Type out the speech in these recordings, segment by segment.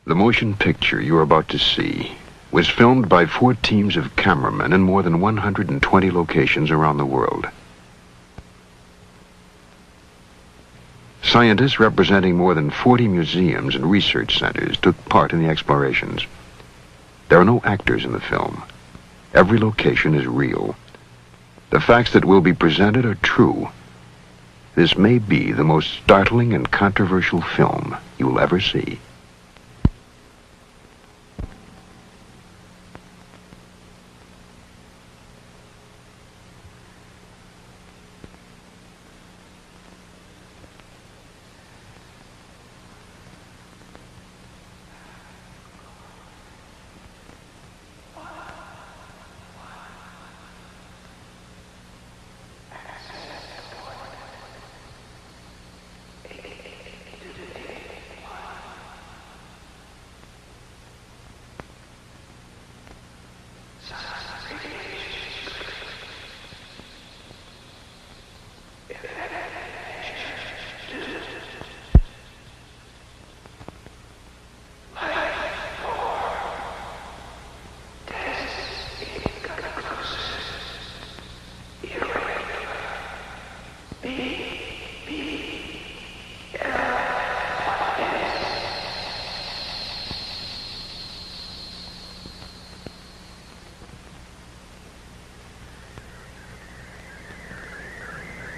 The motion picture you are about to see was filmed by 4 teams of cameramen in more than 120 locations around the world. Scientists representing more than 40 museums and research centers took part in the explorations. There are no actors in the film. Every location is real. The facts that will be presented are true. This may be the most startling and controversial film you will ever see.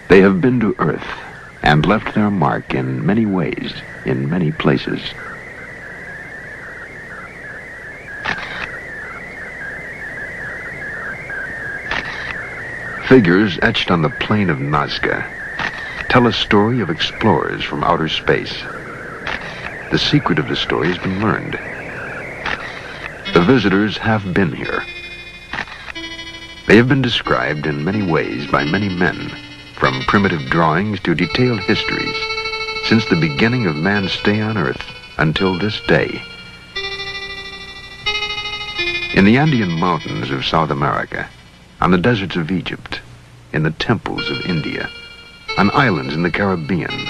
They have been to Earth and left their mark in many ways, in many places. Figures etched on the plain of Nazca tell a story of explorers from outer space. The secret of the story has been learned. The visitors have been here. They have been described in many ways by many men, from primitive drawings to detailed histories, since the beginning of man's stay on Earth until this day. In the Andean mountains of South America, on the deserts of Egypt, in the temples of India, on islands in the Caribbean,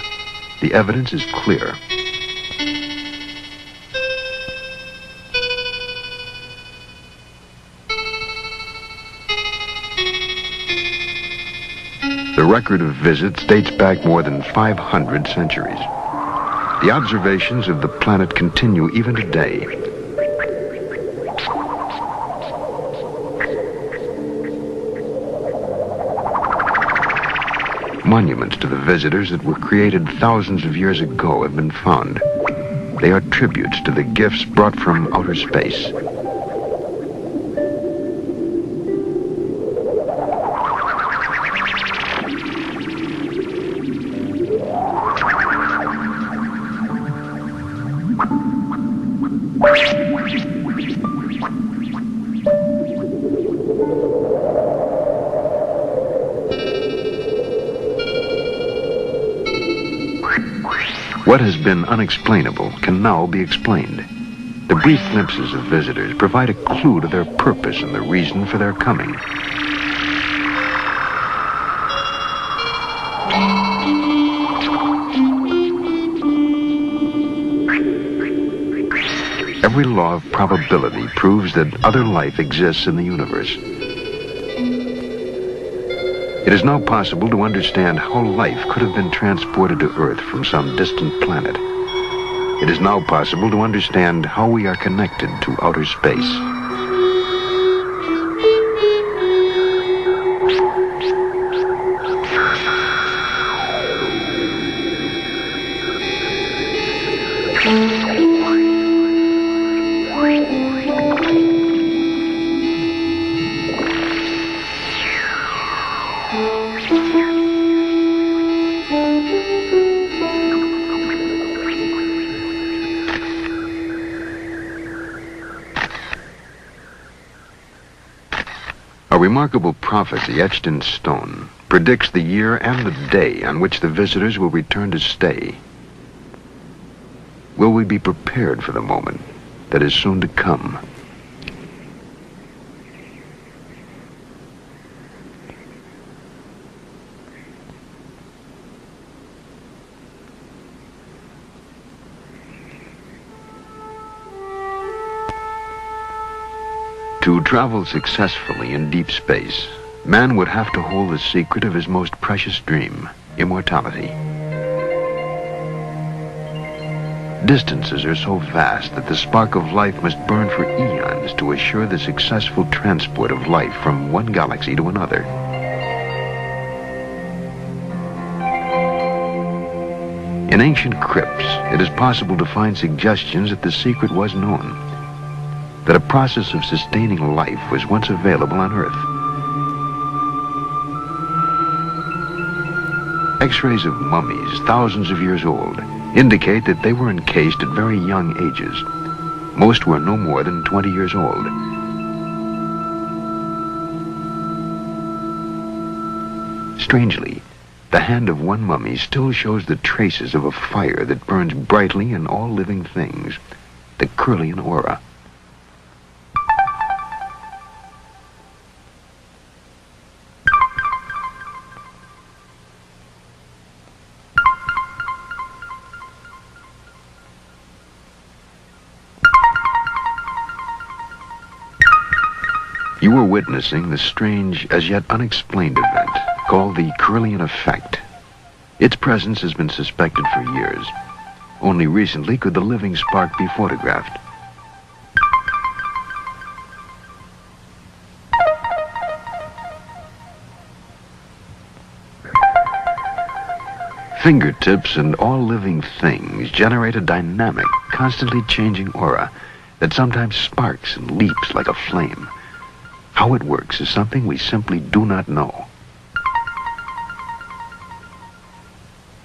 the evidence is clear. The record of visits dates back more than 500 centuries. The observations of the planet continue even today. Monuments to the visitors that were created thousands of years ago have been found. They are tributes to the gifts brought from outer space. What has been unexplainable can now be explained. The brief glimpses of visitors provide a clue to their purpose and the reason for their coming. Every law of probability proves that other life exists in the universe. It is now possible to understand how life could have been transported to Earth from some distant planet. It is now possible to understand how we are connected to outer space. A remarkable prophecy etched in stone predicts the year and the day on which the visitors will return to stay. Will we be prepared for the moment that is soon to come? To travel successfully in deep space, man would have to hold the secret of his most precious dream, immortality. Distances are so vast that the spark of life must burn for eons to assure the successful transport of life from one galaxy to another. In ancient crypts, it is possible to find suggestions that the secret was known, that a process of sustaining life was once available on Earth. X-rays of mummies, thousands of years old, indicate that they were encased at very young ages. Most were no more than 20 years old. Strangely, the hand of one mummy still shows the traces of a fire that burns brightly in all living things, the Kirlian aura. You are witnessing the strange, as yet unexplained event called the Kirlian effect. Its presence has been suspected for years. Only recently could the living spark be photographed. Fingertips and all living things generate a dynamic, constantly changing aura that sometimes sparks and leaps like a flame. How it works is something we simply do not know.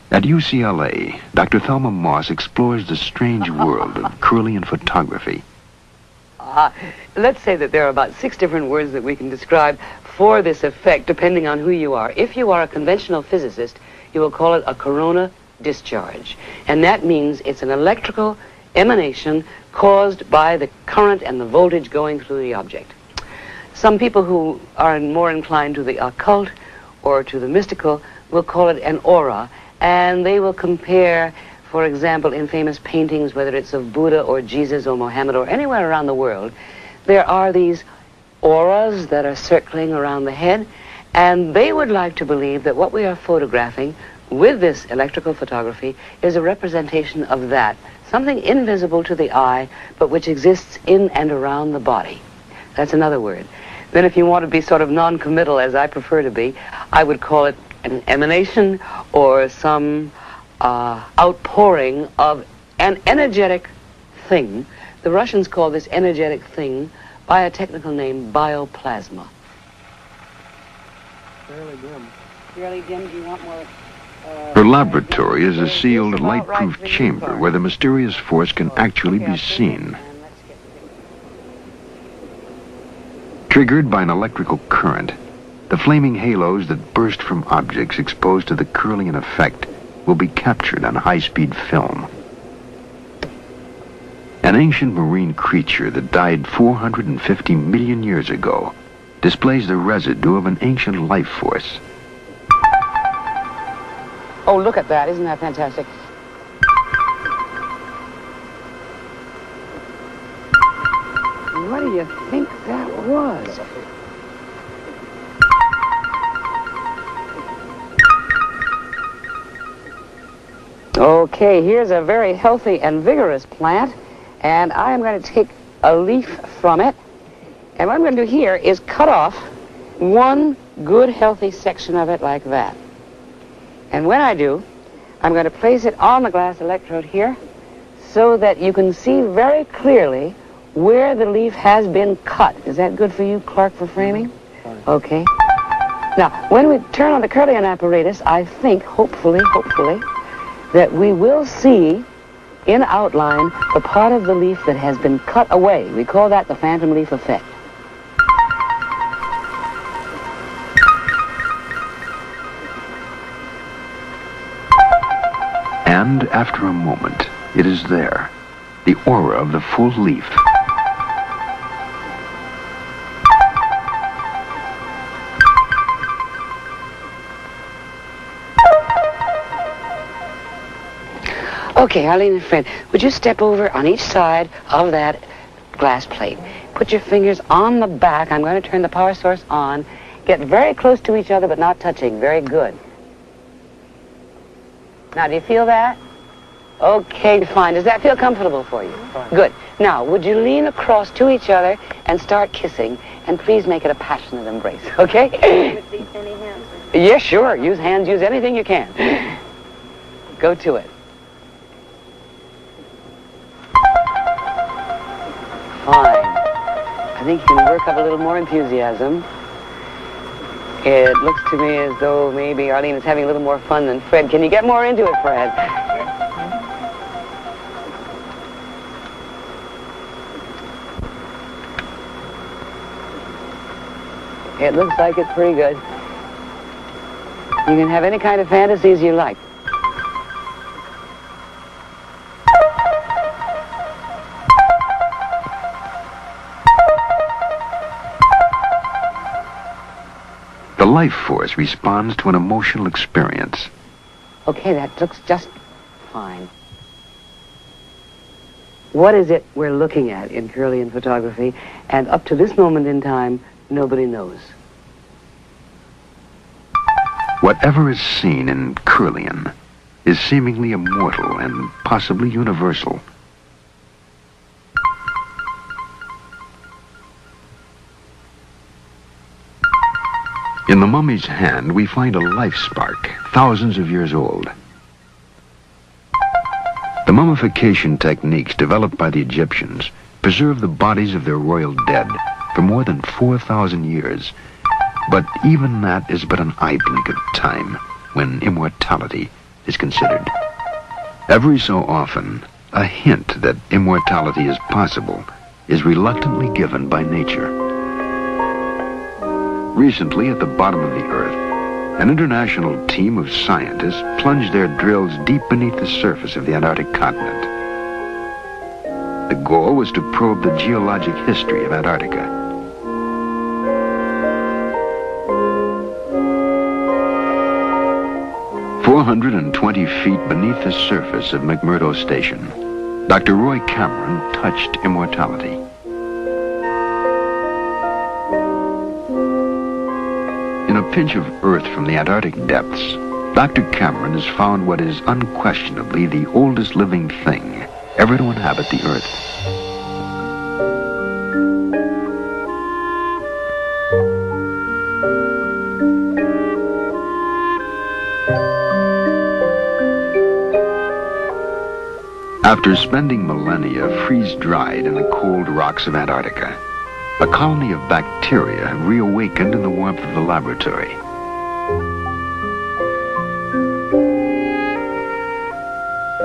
At UCLA, Dr. Thelma Moss explores the strange world of Kirlian photography. Let's say that there are about 6 different words that we can describe for this effect, depending on who you are. If you are a conventional physicist, you will call it a corona discharge. And that means it's an electrical emanation caused by the current and the voltage going through the object. Some people who are more inclined to the occult or to the mystical will call it an aura, and they will compare, for example, in famous paintings, whether it's of Buddha or Jesus or Mohammed or anywhere around the world, there are these auras that are circling around the head, and they would like to believe that what we are photographing with this electrical photography is a representation of that, something invisible to the eye, but which exists in and around the body. That's another word. Then if you want to be sort of non-committal, as I prefer to be, I would call it an emanation or some outpouring of an energetic thing. The Russians call this energetic thing by a technical name, bioplasma. Fairly dim. Fairly dim. Do you want more? Her laboratory is a sealed, light-proof chamber where the mysterious force can actually be seen. Triggered by an electrical current, the flaming halos that burst from objects exposed to the Kirlian effect will be captured on high-speed film. An ancient marine creature that died 450 million years ago displays the residue of an ancient life force. Oh, look at that. Isn't that fantastic? What do you think that was? Okay, here's a very healthy and vigorous plant, and I am going to take a leaf from it, and what I'm going to do here is cut off one good healthy section of it like that. And when I do, I'm going to place it on the glass electrode here so that you can see very clearly where the leaf has been cut. Is that good for you, Clark, for framing? Okay. Now, when we turn on the Kirlian apparatus, I think, hopefully, that we will see in outline the part of the leaf that has been cut away. We call that the phantom leaf effect. And after a moment, it is there, the aura of the full leaf. Okay, Arlene and Fred, would you step over on each side of that glass plate. Put your fingers on the back. I'm going to turn the power source on. Get very close to each other, but not touching. Very good. Now, do you feel that? Okay, fine. Does that feel comfortable for you? Fine. Good. Now, would you lean across to each other and start kissing? And please make it a passionate embrace, okay? With these any hands? Yeah, sure. Use hands. Use anything you can. Go to it. Fine. I think you can work up a little more enthusiasm. It looks to me as though maybe Arlene is having a little more fun than Fred. Can you get more into it, Fred? It looks like it's pretty good. You can have any kind of fantasies you like. The life force responds to an emotional experience. Okay, that looks just fine. What is it we're looking at in Curlian photography? And up to this moment in time, nobody knows. Whatever is seen in Curlian is seemingly immortal and possibly universal. In the mummy's hand, we find a life spark, thousands of years old. The mummification techniques developed by the Egyptians preserved the bodies of their royal dead for more than 4,000 years. But even that is but an eye blink of time when immortality is considered. Every so often, a hint that immortality is possible is reluctantly given by nature. Recently, at the bottom of the Earth, an international team of scientists plunged their drills deep beneath the surface of the Antarctic continent. The goal was to probe the geologic history of Antarctica. 420 feet beneath the surface of McMurdo Station, Dr. Roy Cameron touched immortality. In a pinch of earth from the Antarctic depths, Dr. Cameron has found what is unquestionably the oldest living thing ever to inhabit the Earth. After spending millennia freeze-dried in the cold rocks of Antarctica, a colony of bacteria have reawakened in the warmth of the laboratory.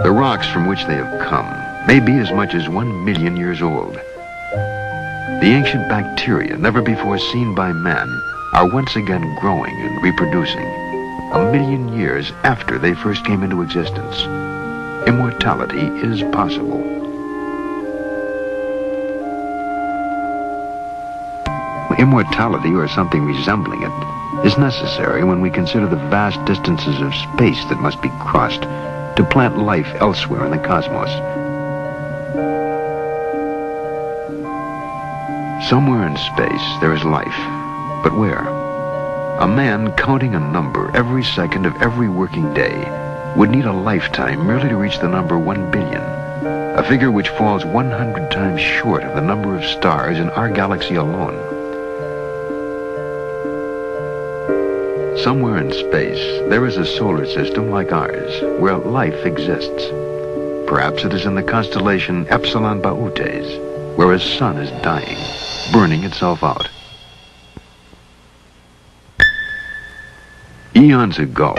The rocks from which they have come may be as much as 1 million years old. The ancient bacteria, never before seen by man, are once again growing and reproducing, 1 million years after they first came into existence. Immortality is possible. Immortality, or something resembling it, is necessary when we consider the vast distances of space that must be crossed to plant life elsewhere in the cosmos. Somewhere in space there is life, but where? A man counting a number every second of every working day would need a lifetime merely to reach the number 1 billion, a figure which falls 100 times short of the number of stars in our galaxy alone. Somewhere in space, there is a solar system like ours, where life exists. Perhaps it is in the constellation Epsilon Bautes, where a sun is dying, burning itself out. Eons ago,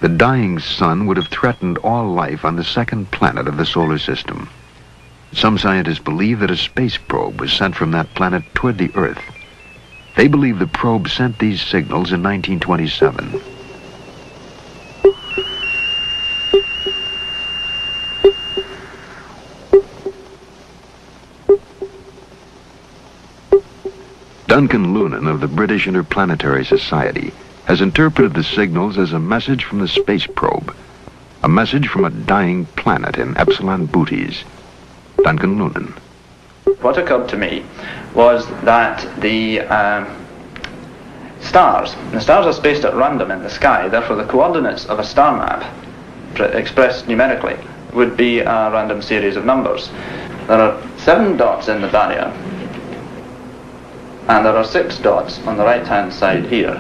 the dying sun would have threatened all life on the second planet of the solar system. Some scientists believe that a space probe was sent from that planet toward the Earth. They believe the probe sent these signals in 1927. Duncan Lunan of the British Interplanetary Society has interpreted the signals as a message from the space probe, a message from a dying planet in Epsilon Bautes. Duncan Lunan. What occurred to me was that the stars are spaced at random in the sky, therefore the coordinates of a star map, expressed numerically, would be a random series of numbers. There are 7 dots in the barrier, and there are 6 dots on the right-hand side here.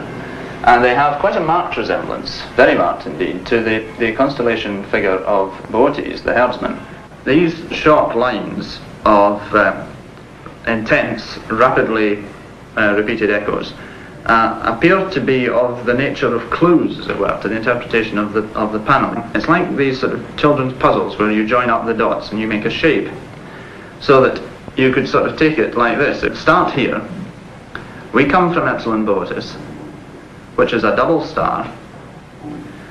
And they have quite a marked resemblance, very marked indeed, to the constellation figure of Boötes, the herdsman. These short lines of intense, rapidly repeated echoes appear to be of the nature of clues, as it were, to the interpretation of the panel. It's like these sort of children's puzzles where you join up the dots and you make a shape, so that you could sort of take it like this. It start here. We come from Epsilon Boötis, which is a double star,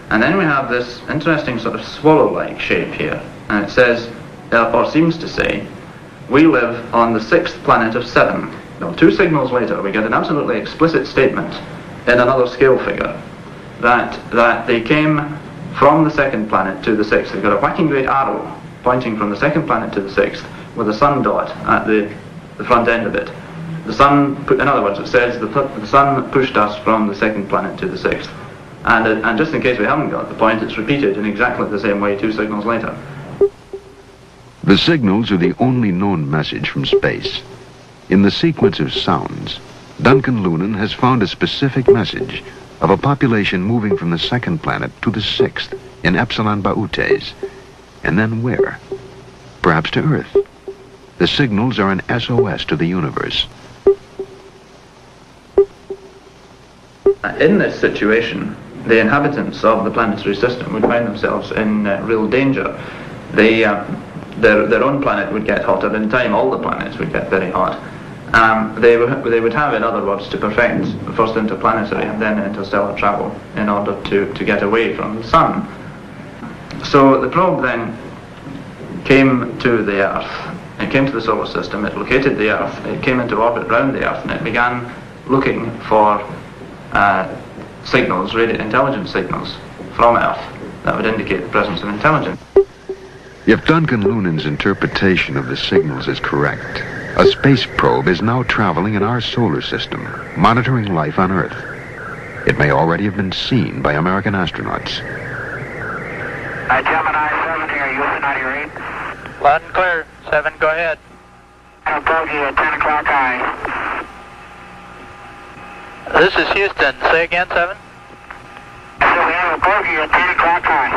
and then we have this interesting sort of swallow-like shape here, and it says, or seems to say, we live on the 6th planet of 7. Now, 2 signals later, we get an absolutely explicit statement in another scale figure that they came from the 2nd planet to the 6th. They've got a whacking great arrow pointing from the 2nd planet to the 6th with a sun dot at the front end of it. The sun, in other words, it says the sun pushed us from the 2nd planet to the 6th. And just in case we haven't got the point, it's repeated in exactly the same way 2 signals later. The signals are the only known message from space. In the sequence of sounds, Duncan Lunan has found a specific message of a population moving from the 2nd planet to the 6th in Epsilon Boötes. And then where? Perhaps to Earth. The signals are an SOS to the universe. In this situation, the inhabitants of the planetary system would find themselves in real danger. Their own planet would get hotter. In time, all the planets would get very hot. They would have, in other words, to perfect first interplanetary and then interstellar travel in order to get away from the sun. So the probe then came to the Earth. It came to the solar system. It located the Earth. It came into orbit around the Earth, and it began looking for signals, intelligent signals from Earth that would indicate the presence of intelligence. If Duncan Lunan's interpretation of the signals is correct, a space probe is now traveling in our solar system, monitoring life on Earth. It may already have been seen by American astronauts. Gemini 7 here, Houston 98. Loud and clear. 7, go ahead. Bogey at 10 o'clock high. This is Houston. Say again, 7. So we have a bogey at 10 o'clock high.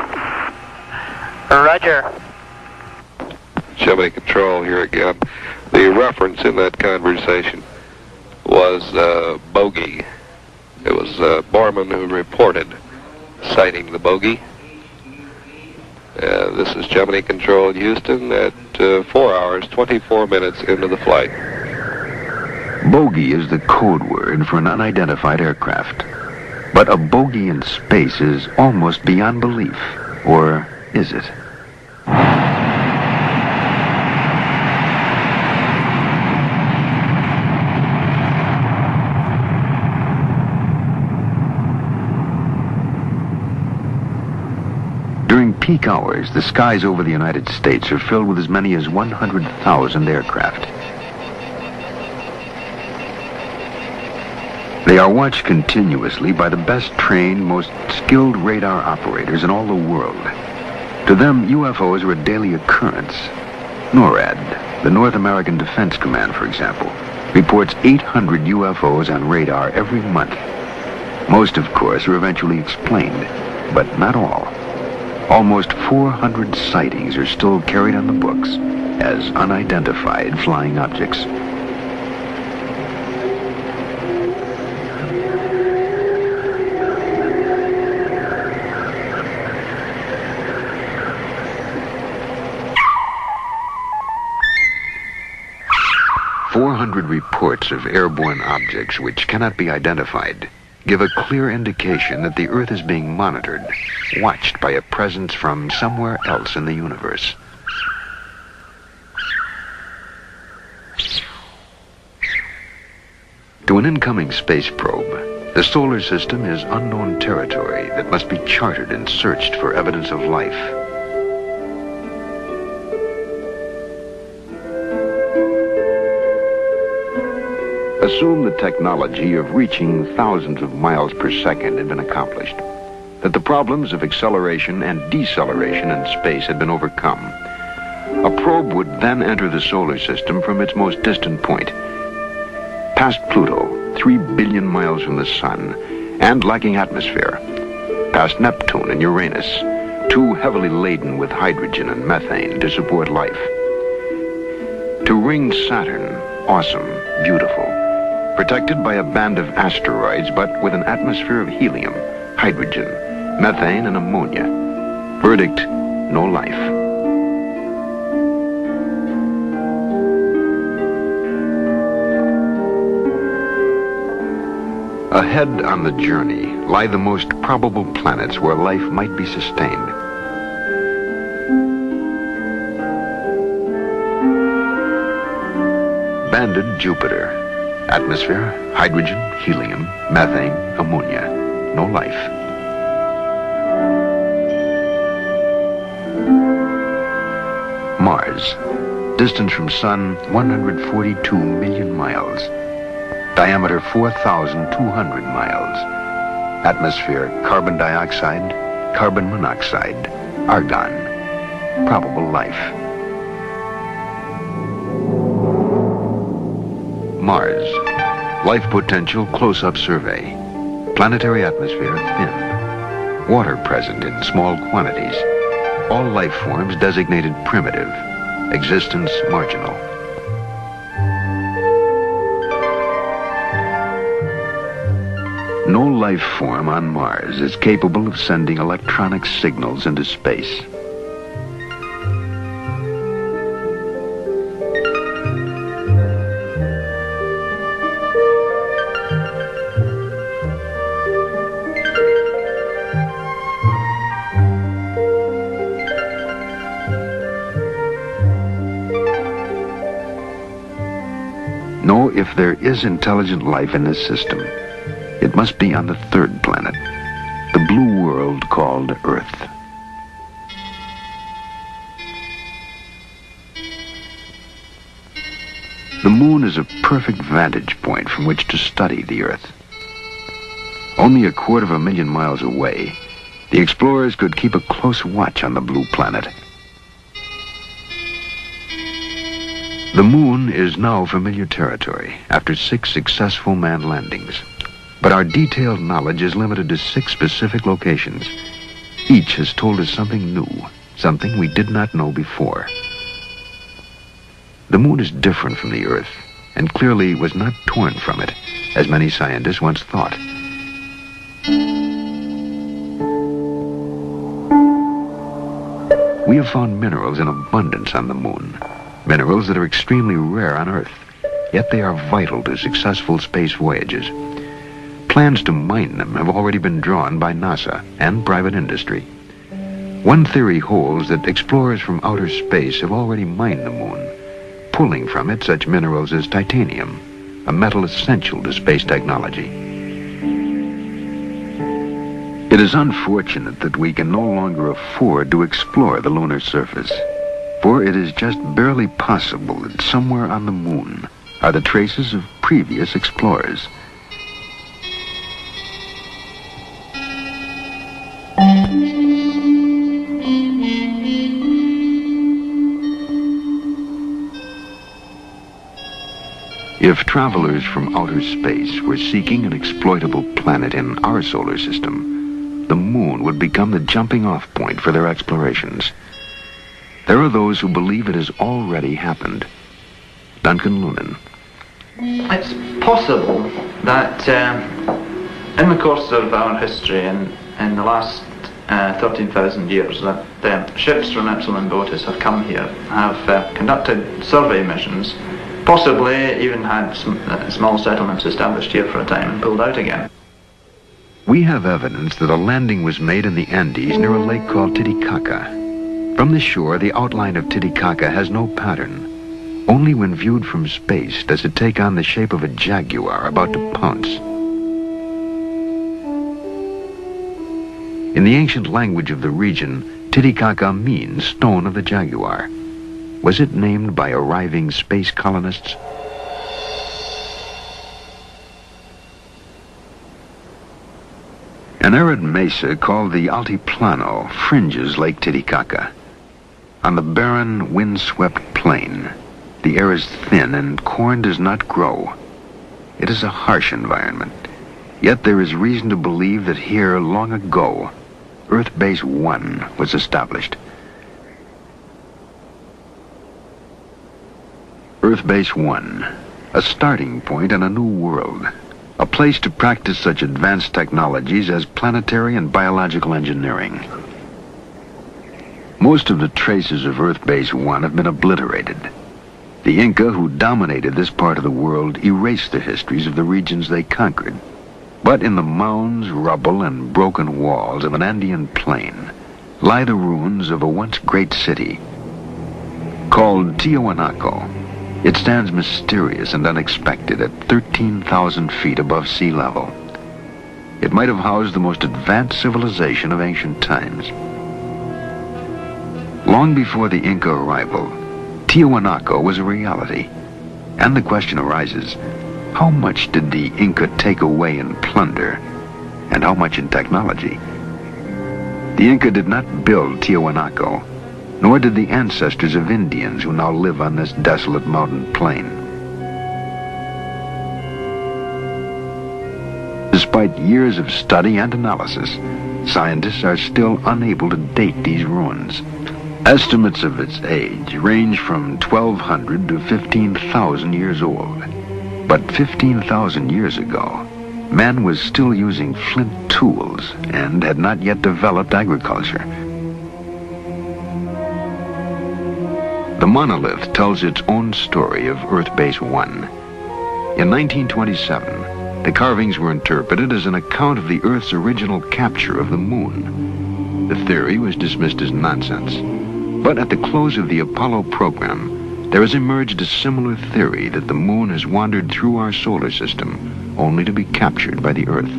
Roger. Gemini Control here again. The reference in that conversation was bogey. It was Borman who reported sighting the bogey. This is Gemini Control Houston at 4 hours, 24 minutes into the flight. Bogey is the code word for an unidentified aircraft. But a bogey in space is almost beyond belief. Or is it? During peak hours, the skies over the United States are filled with as many as 100,000 aircraft. They are watched continuously by the best trained, most skilled radar operators in all the world. To them, UFOs are a daily occurrence. NORAD, the North American Defense Command, for example, reports 800 UFOs on radar every month. Most, of course, are eventually explained, but not all. Almost 400 sightings are still carried on the books as unidentified flying objects. Reports of airborne objects which cannot be identified give a clear indication that the Earth is being monitored, watched by a presence from somewhere else in the universe. To an incoming space probe, the solar system is unknown territory that must be charted and searched for evidence of life. Assume the technology of reaching thousands of miles per second had been accomplished, that the problems of acceleration and deceleration in space had been overcome. A probe would then enter the solar system from its most distant point, past Pluto, 3 billion miles from the sun, and lacking atmosphere, past Neptune and Uranus, too heavily laden with hydrogen and methane to support life. To ring Saturn, awesome, beautiful, protected by a band of asteroids, but with an atmosphere of helium, hydrogen, methane, and ammonia. Verdict, no life. Ahead on the journey lie the most probable planets where life might be sustained. Banded Jupiter. Atmosphere, hydrogen, helium, methane, ammonia. No life. Mars. Distance from Sun, 142 million miles. Diameter 4,200 miles. Atmosphere, carbon dioxide, carbon monoxide, argon. Probable life. Mars. Life potential close-up survey. Planetary atmosphere thin. Water present in small quantities. All life forms designated primitive. Existence marginal. No life form on Mars is capable of sending electronic signals into space. No, if there is intelligent life in this system, it must be on the third planet, the blue world called Earth. The moon is a perfect vantage point from which to study the Earth. Only 250,000 miles away, the explorers could keep a close watch on the blue planet. The moon is now familiar territory after 6 successful manned landings. But our detailed knowledge is limited to 6 specific locations. Each has told us something new, something we did not know before. The moon is different from the Earth, and clearly was not torn from it, as many scientists once thought. We have found minerals in abundance on the moon, minerals that are extremely rare on Earth, yet they are vital to successful space voyages. Plans to mine them have already been drawn by NASA and private industry. One theory holds that explorers from outer space have already mined the moon, pulling from it such minerals as titanium, a metal essential to space technology. It is unfortunate that we can no longer afford to explore the lunar surface, for it is just barely possible that somewhere on the moon are the traces of previous explorers. If travelers from outer space were seeking an exploitable planet in our solar system, the moon would become the jumping-off point for their explorations. There are those who believe it has already happened. Duncan Lunan. It's possible that in the course of our history in the last 13,000 years that ships from Epsilon Botis have come here, have conducted survey missions, possibly even had small settlements established here for a time and pulled out again. We have evidence that a landing was made in the Andes near a lake called Titicaca. From the shore, the outline of Titicaca has no pattern. Only when viewed from space does it take on the shape of a jaguar about to pounce. In the ancient language of the region, Titicaca means stone of the jaguar. Was it named by arriving space colonists? An arid mesa called the Altiplano fringes Lake Titicaca. On the barren, wind-swept plain, the air is thin and corn does not grow. It is a harsh environment, yet there is reason to believe that here, long ago, Earth Base 1 was established. Earth Base 1, a starting point on a new world, a place to practice such advanced technologies as planetary and biological engineering. Most of the traces of Earth Base 1 have been obliterated. The Inca who dominated this part of the world erased the histories of the regions they conquered. But in the mounds, rubble, and broken walls of an Andean plain lie the ruins of a once great city called Tiwanaku. It stands mysterious and unexpected at 13,000 feet above sea level. It might have housed the most advanced civilization of ancient times. Long before the Inca arrival, Tiwanaku was a reality. And the question arises, how much did the Inca take away in plunder, and how much in technology? The Inca did not build Tiwanaku, nor did the ancestors of Indians who now live on this desolate mountain plain. Despite years of study and analysis, scientists are still unable to date these ruins. Estimates of its age range from 1,200 to 15,000 years old. But 15,000 years ago, man was still using flint tools and had not yet developed agriculture. The monolith tells its own story of Earth Base 1. In 1927, the carvings were interpreted as an account of the Earth's original capture of the moon. The theory was dismissed as nonsense. But at the close of the Apollo program, there has emerged a similar theory that the moon has wandered through our solar system, only to be captured by the Earth.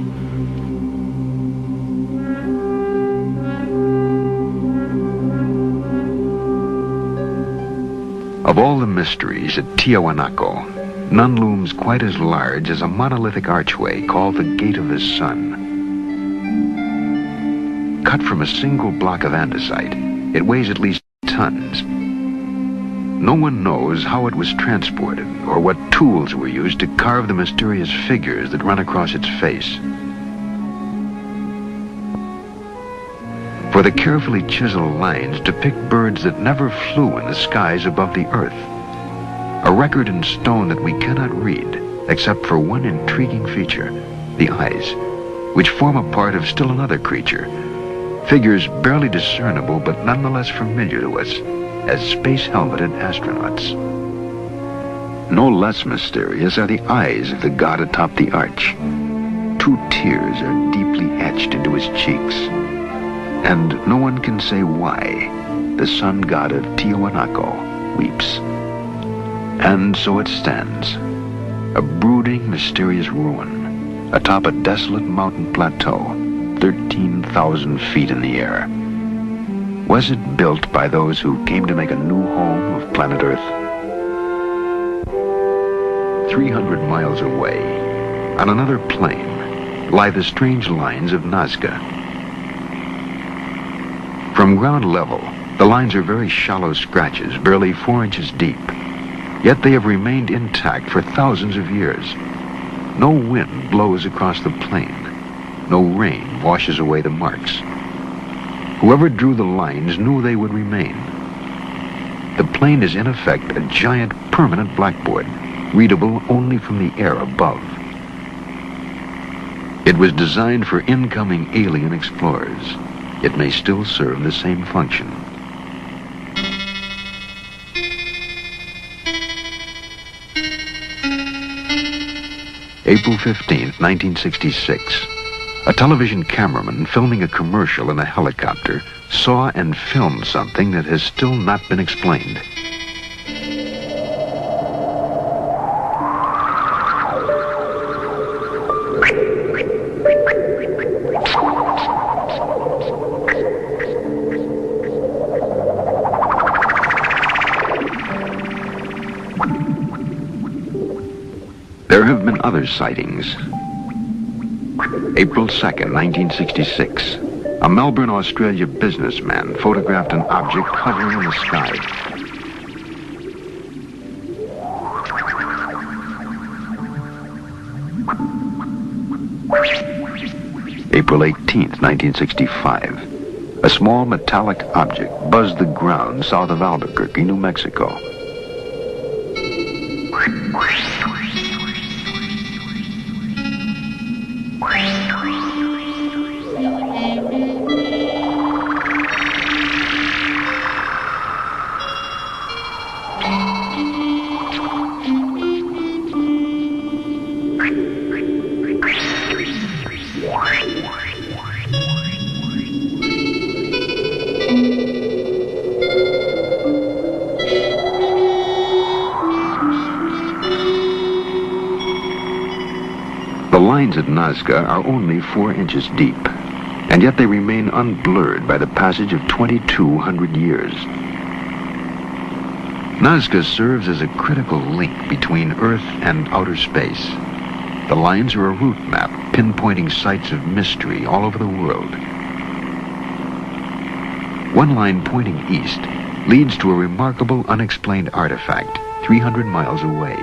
Of all the mysteries at Tiwanaku, none looms quite as large as a monolithic archway called the Gate of the Sun. Cut from a single block of andesite, it weighs at least tons. No one knows how it was transported or what tools were used to carve the mysterious figures that run across its face. For the carefully chiseled lines depict birds that never flew in the skies above the earth. A record in stone that we cannot read, except for one intriguing feature, the eyes, which form a part of still another creature. Figures barely discernible but nonetheless familiar to us as space-helmeted astronauts. No less mysterious are the eyes of the god atop the arch. 2 tears are deeply etched into his cheeks. And no one can say why the sun god of Tiwanaku weeps. And so it stands, a brooding, mysterious ruin atop a desolate mountain plateau, 13,000 feet in the air. Was it built by those who came to make a new home of planet Earth? 300 miles away, on another plain, lie the strange lines of Nazca. From ground level, the lines are very shallow scratches, barely 4 inches deep. Yet they have remained intact for thousands of years. No wind blows across the plain. No rain washes away the marks. Whoever drew the lines knew they would remain. The plain is in effect a giant permanent blackboard, readable only from the air above. It was designed for incoming alien explorers. It may still serve the same function. April 15th, 1966. A television cameraman filming a commercial in a helicopter saw and filmed something that has still not been explained. There have been other sightings. April 2nd, 1966. A Melbourne, Australia businessman photographed an object hovering in the sky. April 18th, 1965. A small metallic object buzzed the ground south of Albuquerque, New Mexico. The lines at Nazca are only 4 inches deep, and yet they remain unblurred by the passage of 2,200 years. Nazca serves as a critical link between Earth and outer space. The lines are a route map pinpointing sites of mystery all over the world. One line pointing east leads to a remarkable unexplained artifact 300 miles away.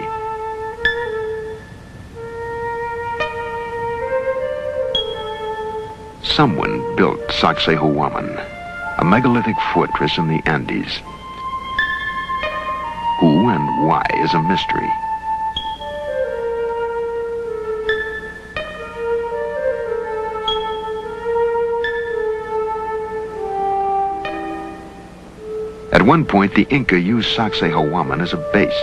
Someone built Sacsayhuaman, a megalithic fortress in the Andes. Who and why is a mystery. At one point, the Inca used Sacsayhuaman as a base.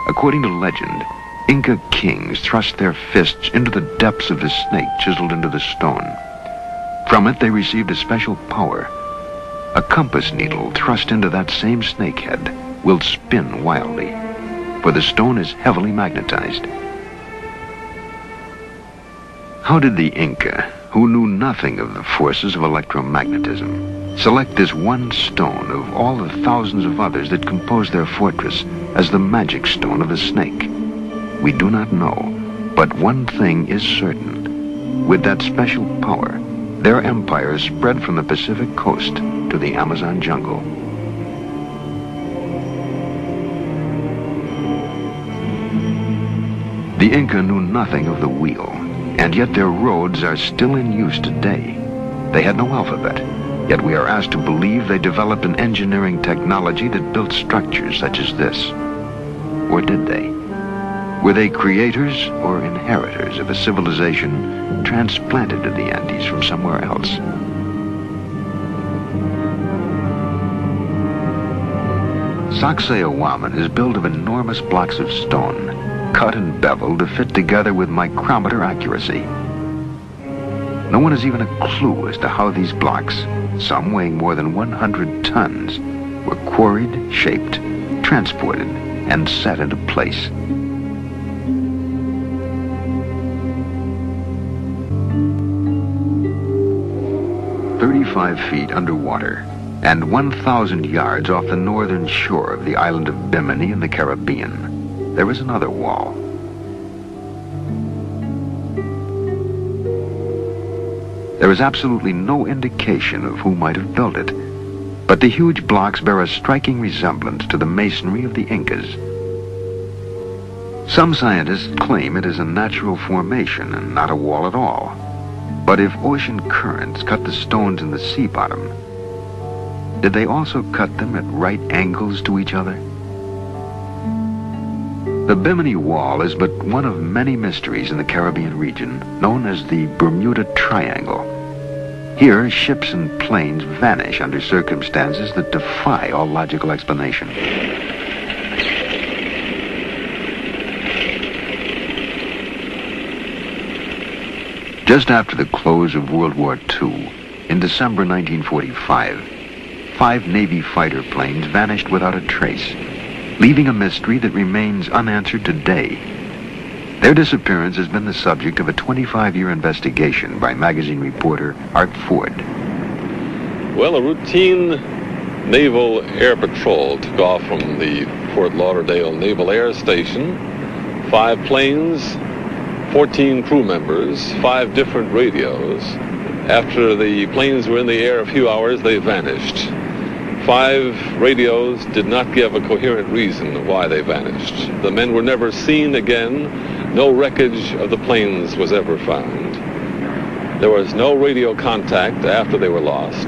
According to legend, Inca kings thrust their fists into the depths of the snake chiseled into the stone. From it, they received a special power. A compass needle thrust into that same snakehead will spin wildly, for the stone is heavily magnetized. How did the Inca, who knew nothing of the forces of electromagnetism, select this one stone of all the thousands of others that composed their fortress as the magic stone of the snake? We do not know, but one thing is certain. With that special power, their empire spread from the Pacific coast to the Amazon jungle. The Inca knew nothing of the wheel, and yet their roads are still in use today. They had no alphabet, yet we are asked to believe they developed an engineering technology that built structures such as this. Or did they? Were they creators or inheritors of a civilization transplanted to the Andes from somewhere else? Sacsayhuaman is built of enormous blocks of stone, cut and beveled to fit together with micrometer accuracy. No one has even a clue as to how these blocks, some weighing more than 100 tons, were quarried, shaped, transported, and set into place. 35 feet underwater and 1,000 yards off the northern shore of the island of Bimini in the Caribbean, there is another wall. There is absolutely no indication of who might have built it, but the huge blocks bear a striking resemblance to the masonry of the Incas. Some scientists claim it is a natural formation and not a wall at all. But if ocean currents cut the stones in the sea bottom, did they also cut them at right angles to each other? The Bimini Wall is but one of many mysteries in the Caribbean region, known as the Bermuda Triangle. Here, ships and planes vanish under circumstances that defy all logical explanation. Just after the close of World War II, in December 1945, 5 Navy fighter planes vanished without a trace, leaving a mystery that remains unanswered today. Their disappearance has been the subject of a 25-year investigation by magazine reporter Art Ford. Well, a routine naval air patrol took off from the Fort Lauderdale Naval Air Station. 5 planes 14 crew members, 5 different radios. After the planes were in the air a few hours, they vanished. 5 radios did not give a coherent reason why they vanished. The men were never seen again. No wreckage of the planes was ever found. There was no radio contact after they were lost.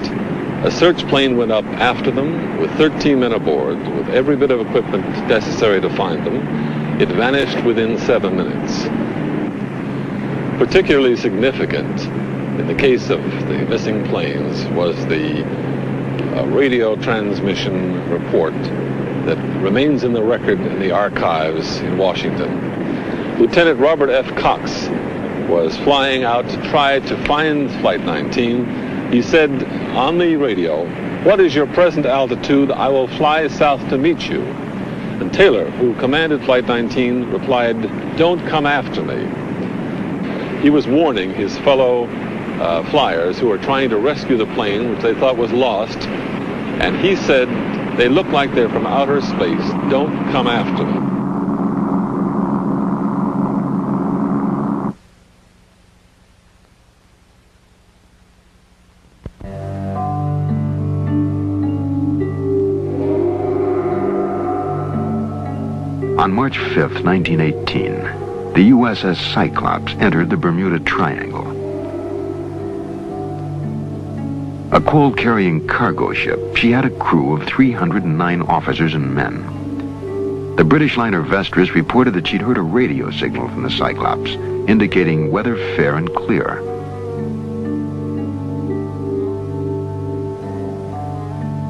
A search plane went up after them with 13 men aboard, with every bit of equipment necessary to find them. It vanished within 7 minutes. Particularly significant in the case of the missing planes was the radio transmission report that remains in the record in the archives in Washington. Lieutenant Robert F. Cox was flying out to try to find Flight 19. He said on the radio, "What is your present altitude? I will fly south to meet you." And Taylor, who commanded Flight 19, replied, "Don't come after me." He was warning his fellow flyers who were trying to rescue the plane, which they thought was lost, and he said, "They look like they're from outer space. Don't come after me." On March 5th, 1918, the USS Cyclops entered the Bermuda Triangle. A coal-carrying cargo ship, she had a crew of 309 officers and men. The British liner Vestris reported that she'd heard a radio signal from the Cyclops, indicating weather fair and clear.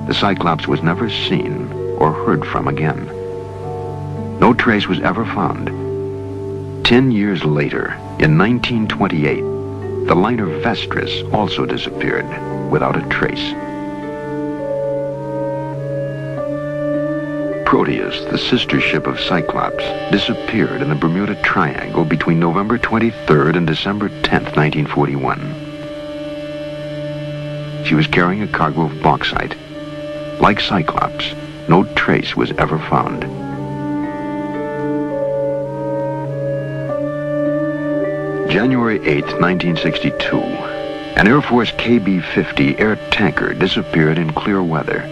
The Cyclops was never seen or heard from again. No trace was ever found. 10 years later, in 1928, the liner Vestris also disappeared without a trace. Proteus, the sister ship of Cyclops, disappeared in the Bermuda Triangle between November 23rd and December 10th, 1941. She was carrying a cargo of bauxite. Like Cyclops, no trace was ever found. January 8th, 1962, an Air Force KB-50 air tanker disappeared in clear weather.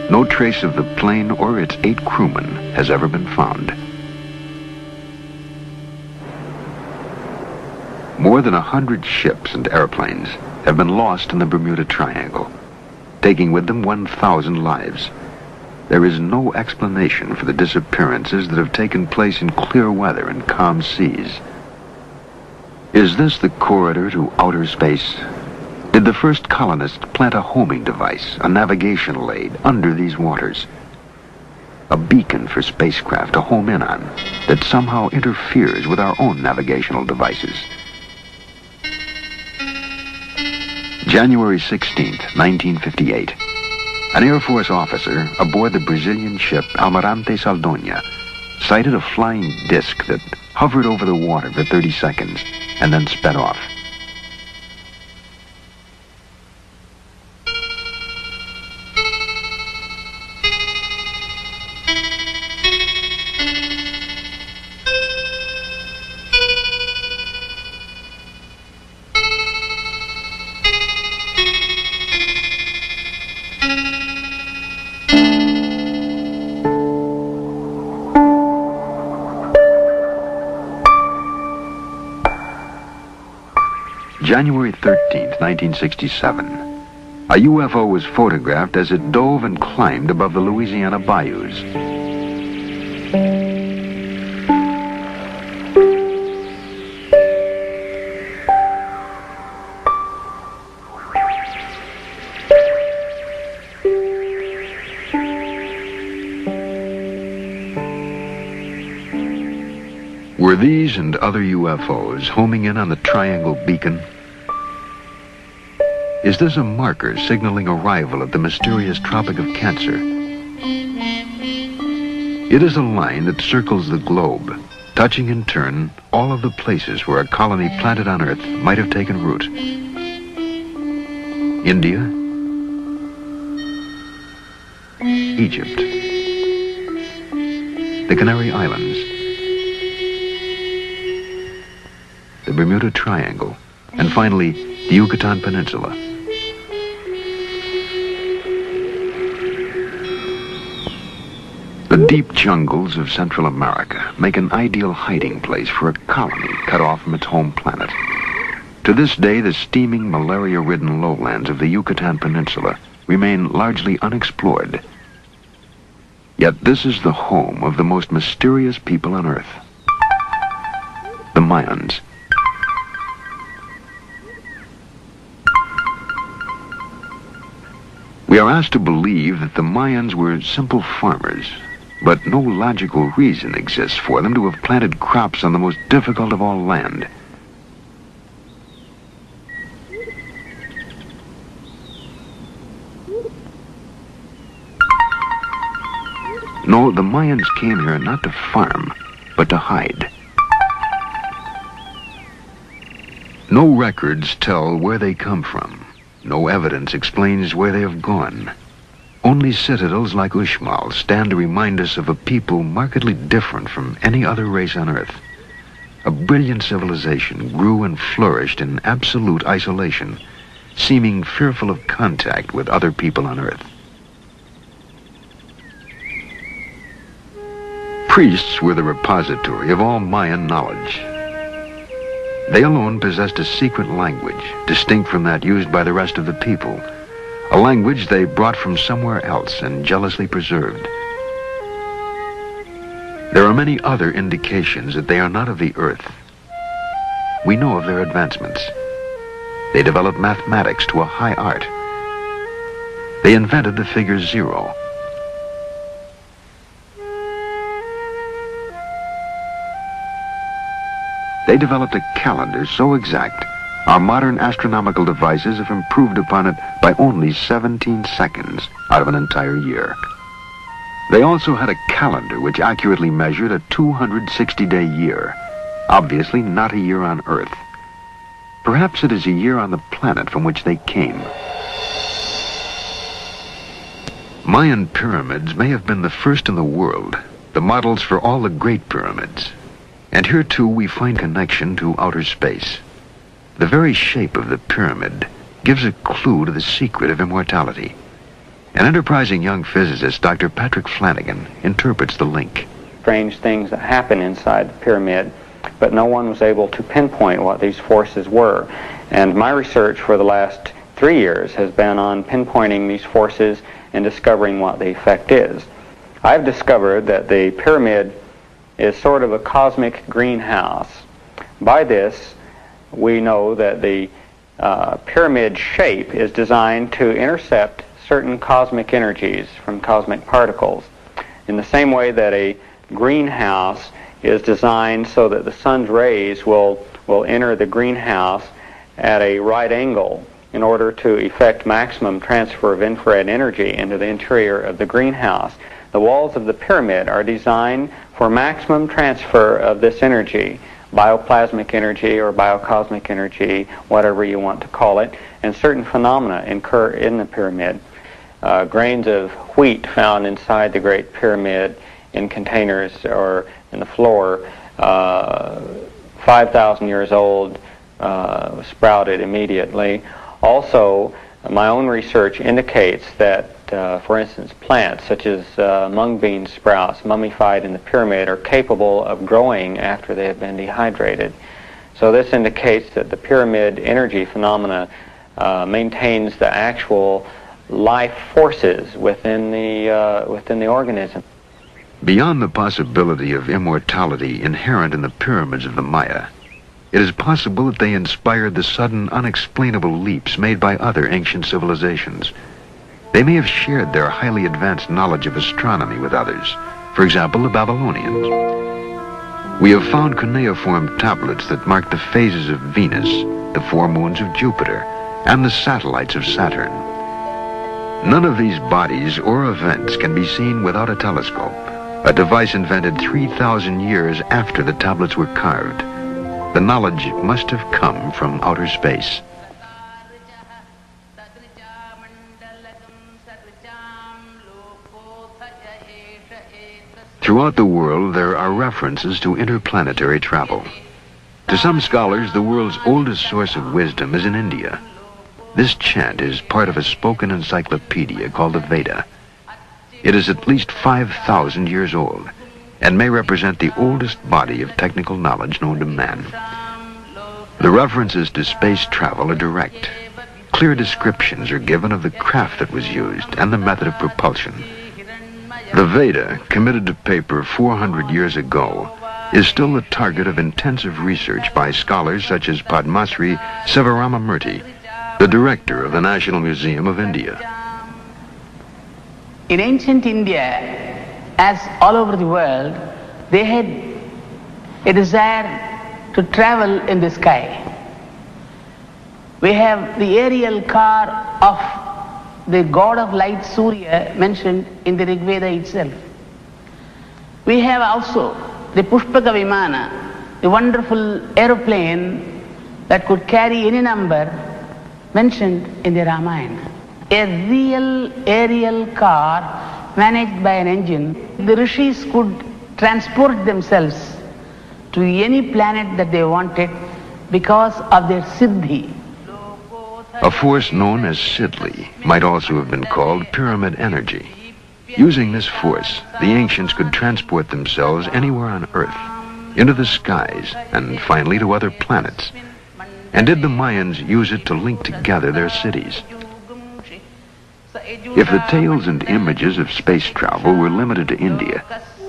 No trace of the plane or its 8 crewmen has ever been found. More than 100 ships and airplanes have been lost in the Bermuda Triangle, taking with them 1,000 lives. There is no explanation for the disappearances that have taken place in clear weather and calm seas. Is this the corridor to outer space? Did the first colonists plant a homing device, a navigational aid, under these waters? A beacon for spacecraft to home in on that somehow interferes with our own navigational devices. January 16th, 1958. An Air Force officer aboard the Brazilian ship Almirante Saldanha sighted a flying disc that hovered over the water for 30 seconds and then sped off. January 13th, 1967. A UFO was photographed as it dove and climbed above the Louisiana bayous. Were these and other UFOs homing in on the Triangle Beacon? Is this a marker signaling arrival at the mysterious Tropic of Cancer? It is a line that circles the globe, touching in turn all of the places where a colony planted on Earth might have taken root. India, Egypt, the Canary Islands, the Bermuda Triangle, and finally, the Yucatan Peninsula. The deep jungles of Central America make an ideal hiding place for a colony cut off from its home planet. To this day, the steaming, malaria-ridden lowlands of the Yucatan Peninsula remain largely unexplored. Yet this is the home of the most mysterious people on Earth, the Mayans. We are asked to believe that the Mayans were simple farmers, but no logical reason exists for them to have planted crops on the most difficult of all land. No, the Mayans came here not to farm, but to hide. No records tell where they come from. No evidence explains where they have gone. Only citadels like Uxmal stand to remind us of a people markedly different from any other race on Earth. A brilliant civilization grew and flourished in absolute isolation, seeming fearful of contact with other people on Earth. Priests were the repository of all Mayan knowledge. They alone possessed a secret language, distinct from that used by the rest of the people, a language they brought from somewhere else and jealously preserved. There are many other indications that they are not of the Earth. We know of their advancements. They developed mathematics to a high art. They invented the figure 0. They developed a calendar so exact, our modern astronomical devices have improved upon it by only 17 seconds out of an entire year. They also had a calendar which accurately measured a 260-day year, obviously not a year on Earth. Perhaps it is a year on the planet from which they came. Mayan pyramids may have been the first in the world, the models for all the great pyramids. And here, too, we find connection to outer space. The very shape of the pyramid gives a clue to the secret of immortality. An enterprising young physicist, Dr. Patrick Flanagan, interprets the link. Strange things that happen inside the pyramid, but no one was able to pinpoint what these forces were. And my research for the last 3 years has been on pinpointing these forces and discovering what the effect is. I've discovered that the pyramid is sort of a cosmic greenhouse. By this, we know that the pyramid shape is designed to intercept certain cosmic energies from cosmic particles, in the same way that a greenhouse is designed so that the sun's rays will enter the greenhouse at a right angle in order to effect maximum transfer of infrared energy into the interior of the greenhouse. The walls of the pyramid are designed for maximum transfer of this energy, bioplasmic energy or biocosmic energy, whatever you want to call it, and certain phenomena occur in the pyramid. Grains of wheat found inside the Great Pyramid in containers or in the floor, 5,000 years old, sprouted immediately. Also, my own research indicates that, for instance, plants such as mung bean sprouts mummified in the pyramid are capable of growing after they have been dehydrated. So this indicates that the pyramid energy phenomena maintains the actual life forces within the organism. Beyond the possibility of immortality inherent in the pyramids of the Maya, it is possible that they inspired the sudden, unexplainable leaps made by other ancient civilizations. They may have shared their highly advanced knowledge of astronomy with others, for example, the Babylonians. We have found cuneiform tablets that mark the phases of Venus, the 4 moons of Jupiter, and the satellites of Saturn. None of these bodies or events can be seen without a telescope, a device invented 3,000 years after the tablets were carved. The knowledge must have come from outer space. Throughout the world, there are references to interplanetary travel. To some scholars, the world's oldest source of wisdom is in India. This chant is part of a spoken encyclopedia called the Veda. It is at least 5,000 years old and may represent the oldest body of technical knowledge known to man. The references to space travel are direct. Clear descriptions are given of the craft that was used and the method of propulsion. The Veda, committed to paper 400 years ago, is still the target of intensive research by scholars such as Padmasri Sivaramamurthy, the director of the National Museum of India. In ancient India, as all over the world, they had a desire to travel in the sky. We have the aerial car of the god of light Surya mentioned in the Rig Veda itself. We have also the Pushpaka Vimana, the wonderful aeroplane that could carry any number mentioned in the Ramayana. A real aerial car managed by an engine. The rishis could transport themselves to any planet that they wanted because of their siddhi. A force known as Sidli might also have been called pyramid energy. Using this force, the ancients could transport themselves anywhere on Earth, into the skies, and finally to other planets. And did the Mayans use it to link together their cities? If the tales and images of space travel were limited to India,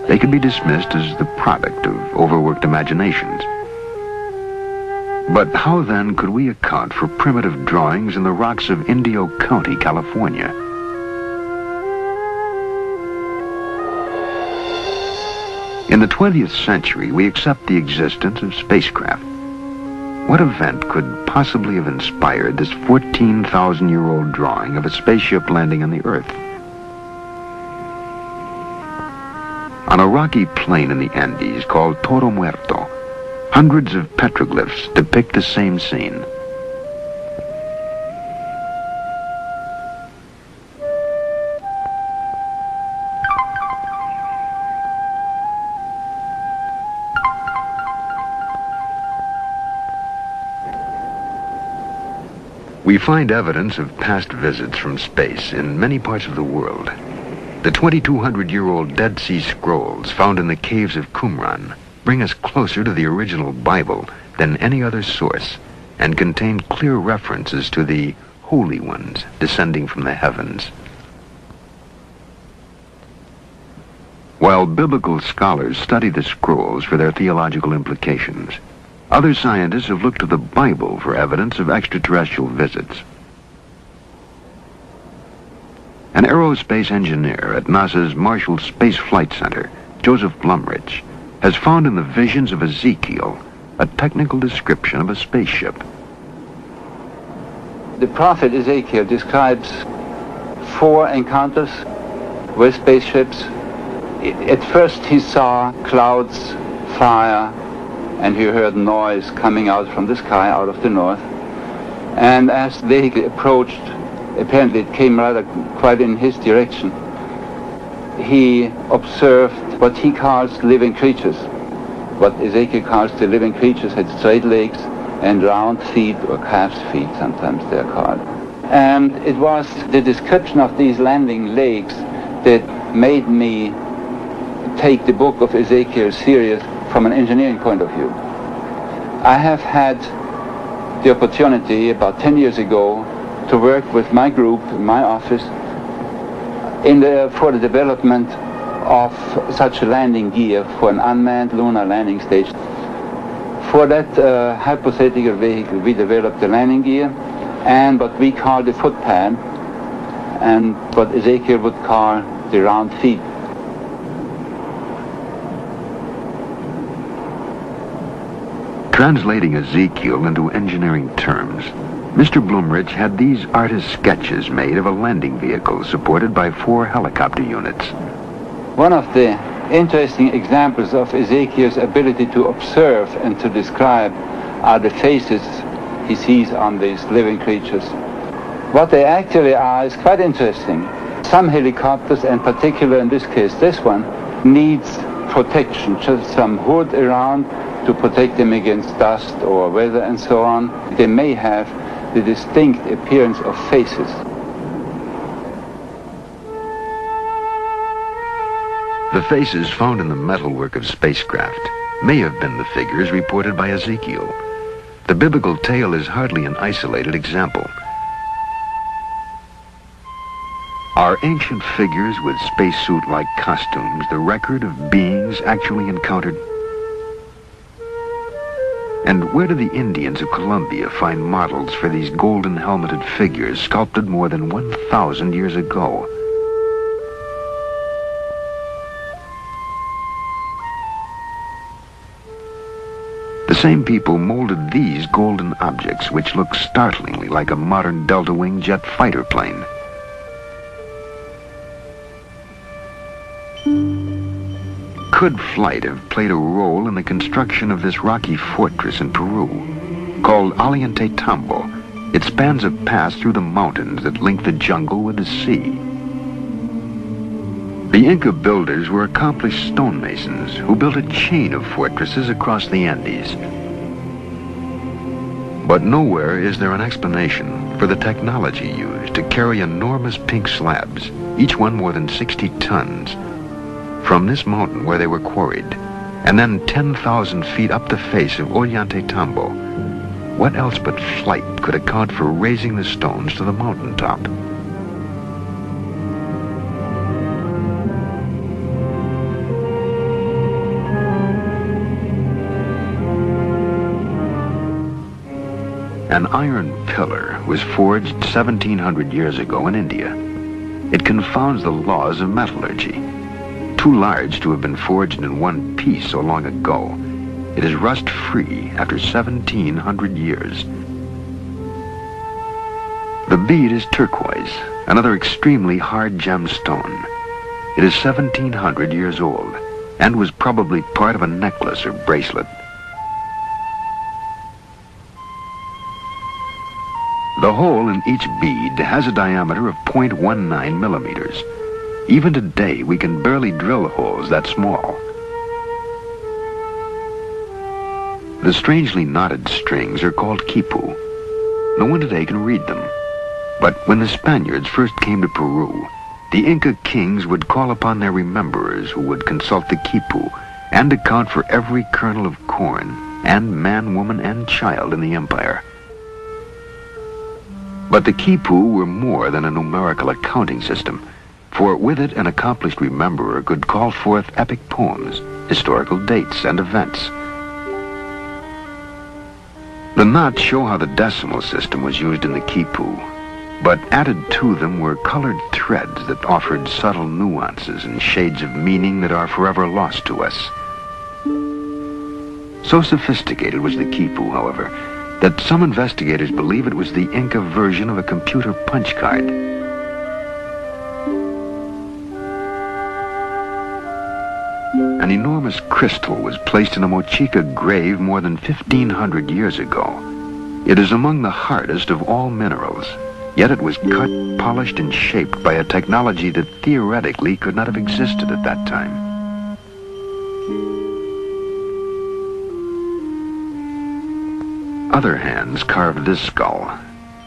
they could be dismissed as the product of overworked imaginations. But how then could we account for primitive drawings in the rocks of Indio County, California? In the 20th century, we accept the existence of spacecraft. What event could possibly have inspired this 14,000-year-old drawing of a spaceship landing on the Earth? On a rocky plain in the Andes called Toro Muerto, hundreds of petroglyphs depict the same scene. We find evidence of past visits from space in many parts of the world. The 2,200-year-old Dead Sea Scrolls found in the caves of Qumran bring us closer to the original Bible than any other source and contain clear references to the holy ones descending from the heavens. While biblical scholars study the scrolls for their theological implications, other scientists have looked to the Bible for evidence of extraterrestrial visits. An aerospace engineer at NASA's Marshall Space Flight Center, Joseph Blumrich, has found in the visions of Ezekiel a technical description of a spaceship. The prophet Ezekiel describes 4 encounters with spaceships. At first he saw clouds, fire, and he heard noise coming out from the sky, out of the north. And as the vehicle approached, apparently it came rather quite in his direction, he observed what he calls living creatures. What Ezekiel calls the living creatures had straight legs and round feet, or calf's feet sometimes they're called. And it was the description of these landing legs that made me take the book of Ezekiel serious from an engineering point of view. I have had the opportunity about 10 years ago to work with my group in my office for the development of such a landing gear for an unmanned lunar landing station. For that hypothetical vehicle, we developed the landing gear and what we call the footpad, and what Ezekiel would call the round feet. Translating Ezekiel into engineering terms, Mr. Blumrich had these artist sketches made of a landing vehicle supported by 4 helicopter units. One of the interesting examples of Ezekiel's ability to observe and to describe are the faces he sees on these living creatures. What they actually are is quite interesting. Some helicopters, and particularly in this case this one, needs protection, just some hood around to protect them against dust or weather and so on. They may have the distinct appearance of faces. The faces found in the metalwork of spacecraft may have been the figures reported by Ezekiel. The biblical tale is hardly an isolated example. Are ancient figures with spacesuit-like costumes the record of beings actually encountered? And where do the Indians of Colombia find models for these golden helmeted figures sculpted more than 1,000 years ago? The same people molded these golden objects, which look startlingly like a modern delta-wing jet fighter plane. Could flight have played a role in the construction of this rocky fortress in Peru? Called Ollantaytambo, it spans a pass through the mountains that link the jungle with the sea. The Inca builders were accomplished stonemasons who built a chain of fortresses across the Andes. But nowhere is there an explanation for the technology used to carry enormous pink slabs, each one more than 60 tons, from this mountain where they were quarried, and then 10,000 feet up the face of Ollantaytambo. What else but flight could account for raising the stones to the mountaintop? An iron pillar was forged 1,700 years ago in India. It confounds the laws of metallurgy. Too large to have been forged in one piece so long ago, it is rust-free after 1,700 years. The bead is turquoise, another extremely hard gemstone. It is 1,700 years old and was probably part of a necklace or bracelet. The hole in each bead has a diameter of 0.19 millimeters. Even today, we can barely drill holes that small. The strangely knotted strings are called quipu. No one today can read them. But when the Spaniards first came to Peru, the Inca kings would call upon their rememberers who would consult the quipu and account for every kernel of corn and man, woman, and child in the empire. But the quipu were more than a numerical accounting system, for with it an accomplished rememberer could call forth epic poems, historical dates, and events. The knots show how the decimal system was used in the quipu, but added to them were colored threads that offered subtle nuances and shades of meaning that are forever lost to us. So sophisticated was the quipu, however, that some investigators believe it was the Inca version of a computer punch card. An enormous crystal was placed in a Mochica grave more than 1,500 years ago. It is among the hardest of all minerals, yet it was cut, polished, and shaped by a technology that theoretically could not have existed at that time. Other hands carved this skull.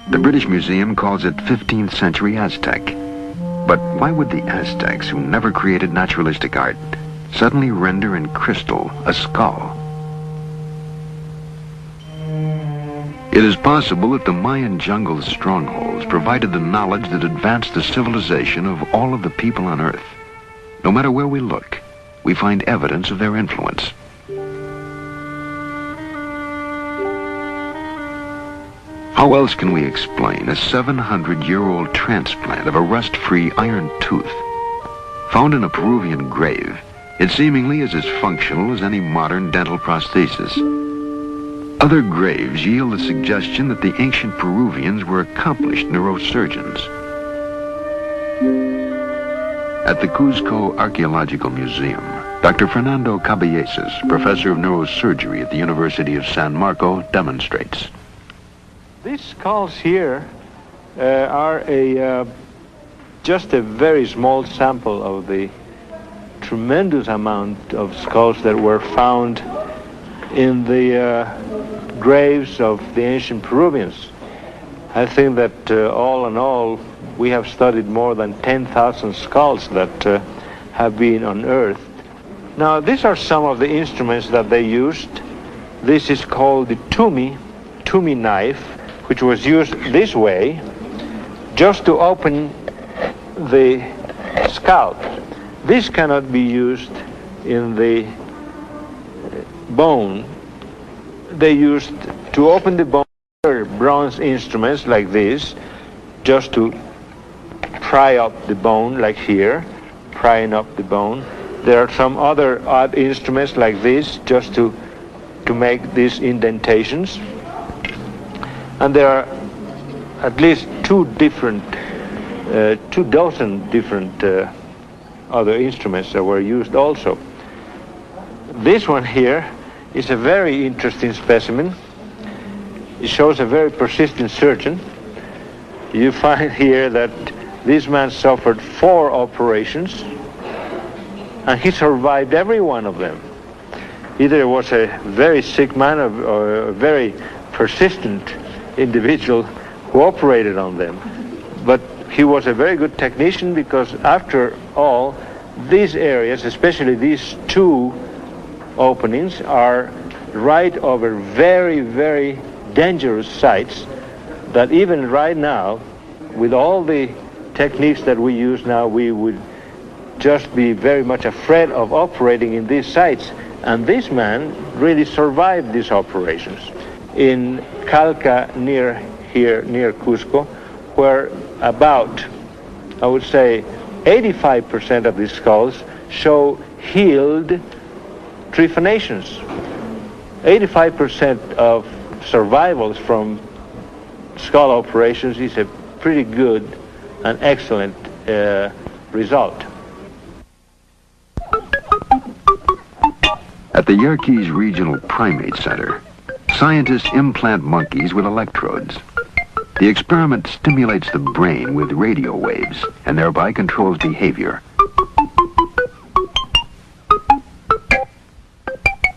The British Museum calls it 15th century Aztec. But why would the Aztecs, who never created naturalistic art, suddenly render in crystal a skull? It is possible that the Mayan jungle strongholds provided the knowledge that advanced the civilization of all of the people on Earth. No matter where we look, we find evidence of their influence. How else can we explain a 700-year-old transplant of a rust-free iron tooth? Found in a Peruvian grave, it seemingly is as functional as any modern dental prosthesis. Other graves yield the suggestion that the ancient Peruvians were accomplished neurosurgeons. At the Cuzco Archaeological Museum, Dr. Fernando Caballesas, professor of neurosurgery at the University of San Marco, demonstrates. These skulls here are just a very small sample of the tremendous amount of skulls that were found in the graves of the ancient Peruvians. I think that all in all, we have studied more than 10,000 skulls that have been unearthed. Now, these are some of the instruments that they used. This is called the tumi knife, which was used this way just to open the scalp. This cannot be used in the bone. They used to open the bone bronze instruments like this, just to pry up the bone, like here, prying up the bone. There are some other odd instruments like this, just to make these indentations. And there are at least 2 dozen different other instruments that were used also. This one here is a very interesting specimen. It shows a very persistent surgeon. You find here that this man suffered 4 operations, and he survived every one of them. Either it was a very sick man or a very persistent individual who operated on them. But he was a very good technician, because after all, these areas, especially these 2 openings, are right over very, very dangerous sites that even right now, with all the techniques that we use now, we would just be very much afraid of operating in these sites. And this man really survived these operations. In Calca, near here, near Cusco, where about, I would say, 85% of these skulls show healed trephanations. 85% of survivals from skull operations is a pretty good and excellent result. At the Yerkes Regional Primate Center, scientists implant monkeys with electrodes. The experiment stimulates the brain with radio waves and thereby controls behavior.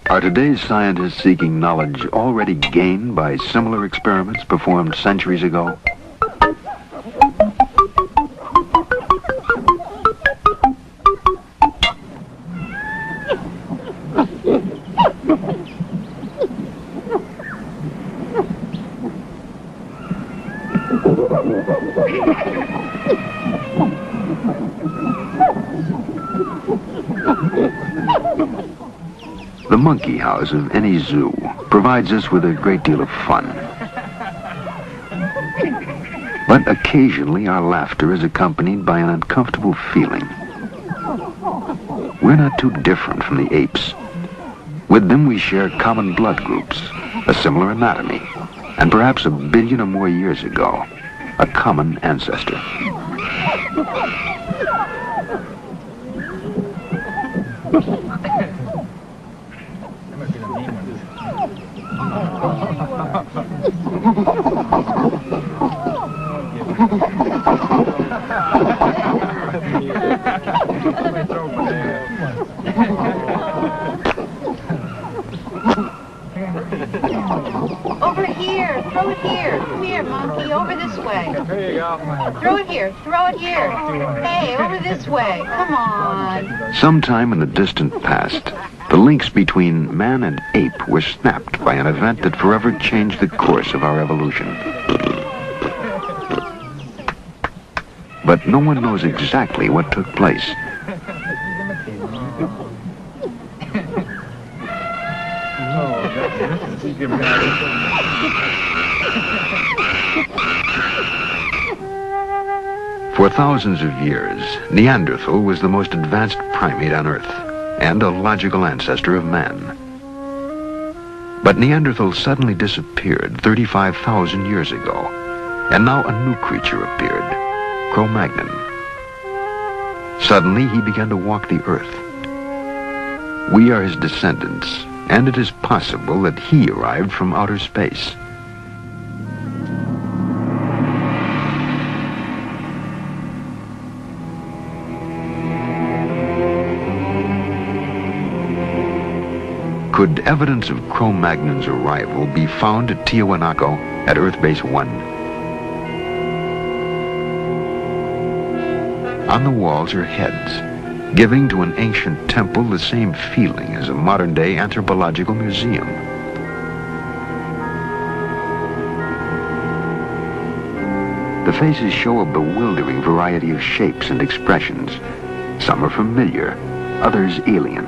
Are today's scientists seeking knowledge already gained by similar experiments performed centuries ago? The monkey house of any zoo provides us with a great deal of fun. But occasionally our laughter is accompanied by an uncomfortable feeling. We're not too different from the apes. With them we share common blood groups, a similar anatomy, and perhaps 1 billion or more years ago, a common ancestor. Over here, throw it here. Come here, monkey, over this way. There you go. Throw it here, throw it here. Hey, over this way, come on. Sometime in the distant past, the links between man and ape were snapped by an event that forever changed the course of our evolution. But no one knows exactly what took place. For thousands of years, Neanderthal was the most advanced primate on Earth and a logical ancestor of man. But Neanderthal suddenly disappeared 35,000 years ago, and now a new creature appeared, Cro-Magnon. Suddenly he began to walk the Earth. We are his descendants, and it is possible that he arrived from outer space. Could evidence of Cro-Magnon's arrival be found at Tiwanaku at Earth Base 1? On the walls are heads, giving to an ancient temple the same feeling as a modern-day anthropological museum. The faces show a bewildering variety of shapes and expressions. Some are familiar, others alien,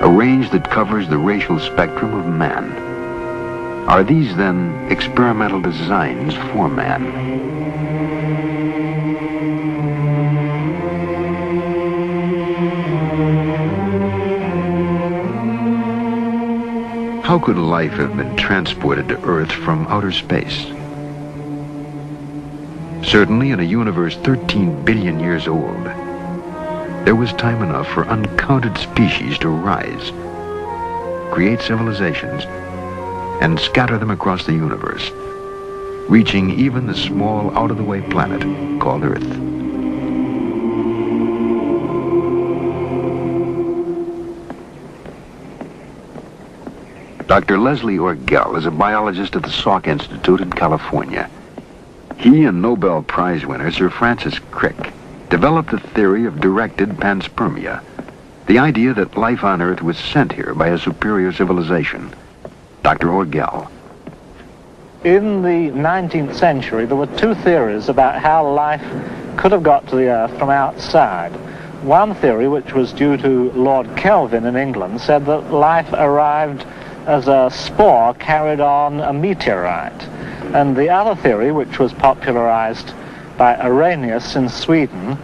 a range that covers the racial spectrum of man. Are these, then, experimental designs for man? How could life have been transported to Earth from outer space? Certainly in a universe 13 billion years old, there was time enough for uncounted species to rise, create civilizations, and scatter them across the universe, reaching even the small out-of-the-way planet called Earth. Dr. Leslie Orgel is a biologist at the Salk Institute in California. He and Nobel Prize winner Sir Francis Crick developed the theory of directed panspermia, the idea that life on Earth was sent here by a superior civilization. Dr. Orgel. In the 19th century, there were two theories about how life could have got to the Earth from outside. One theory, which was due to Lord Kelvin in England, said that life arrived as a spore carried on a meteorite. And the other theory, which was popularized by Arrhenius in Sweden,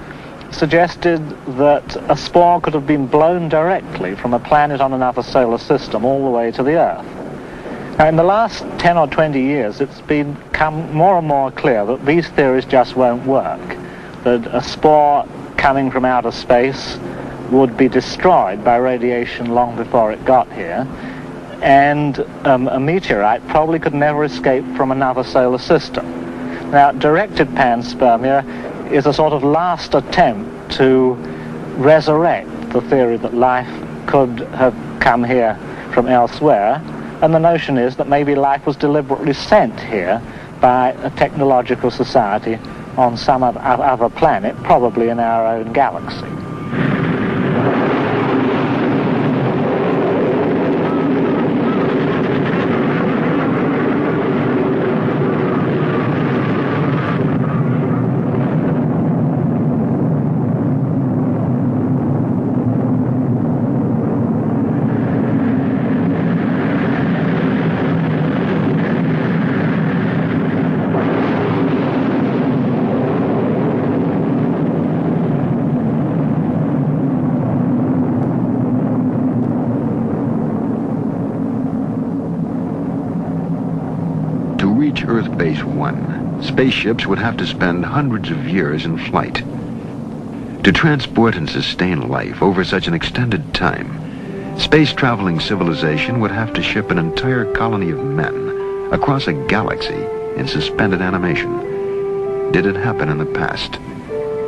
suggested that a spore could have been blown directly from a planet on another solar system all the way to the Earth. Now, in the last 10 or 20 years, it's become more and more clear that these theories just won't work, that a spore coming from outer space would be destroyed by radiation long before it got here, and a meteorite probably could never escape from another solar system. Now, directed panspermia is a sort of last attempt to resurrect the theory that life could have come here from elsewhere, and the notion is that maybe life was deliberately sent here by a technological society on some other planet, probably in our own galaxy. Earth Base 1, spaceships would have to spend hundreds of years in flight. To transport and sustain life over such an extended time, space-traveling civilization would have to ship an entire colony of men across a galaxy in suspended animation. Did it happen in the past?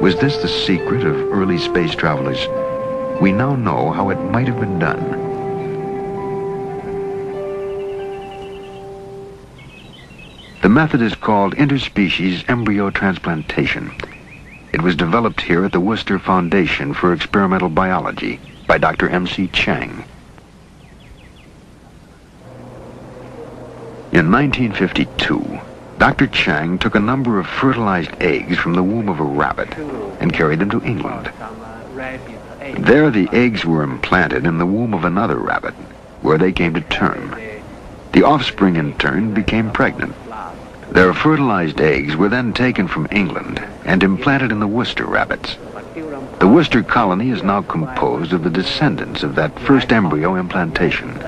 Was this the secret of early space travelers? We now know how it might have been done. The method is called interspecies embryo transplantation. It was developed here at the Worcester Foundation for Experimental Biology by Dr. M.C. Chang. In 1952, Dr. Chang took a number of fertilized eggs from the womb of a rabbit and carried them to England. There the eggs were implanted in the womb of another rabbit, where they came to term. The offspring in turn became pregnant. Their fertilized eggs were then taken from England and implanted in the Worcester rabbits. The Worcester colony is now composed of the descendants of that first embryo implantation.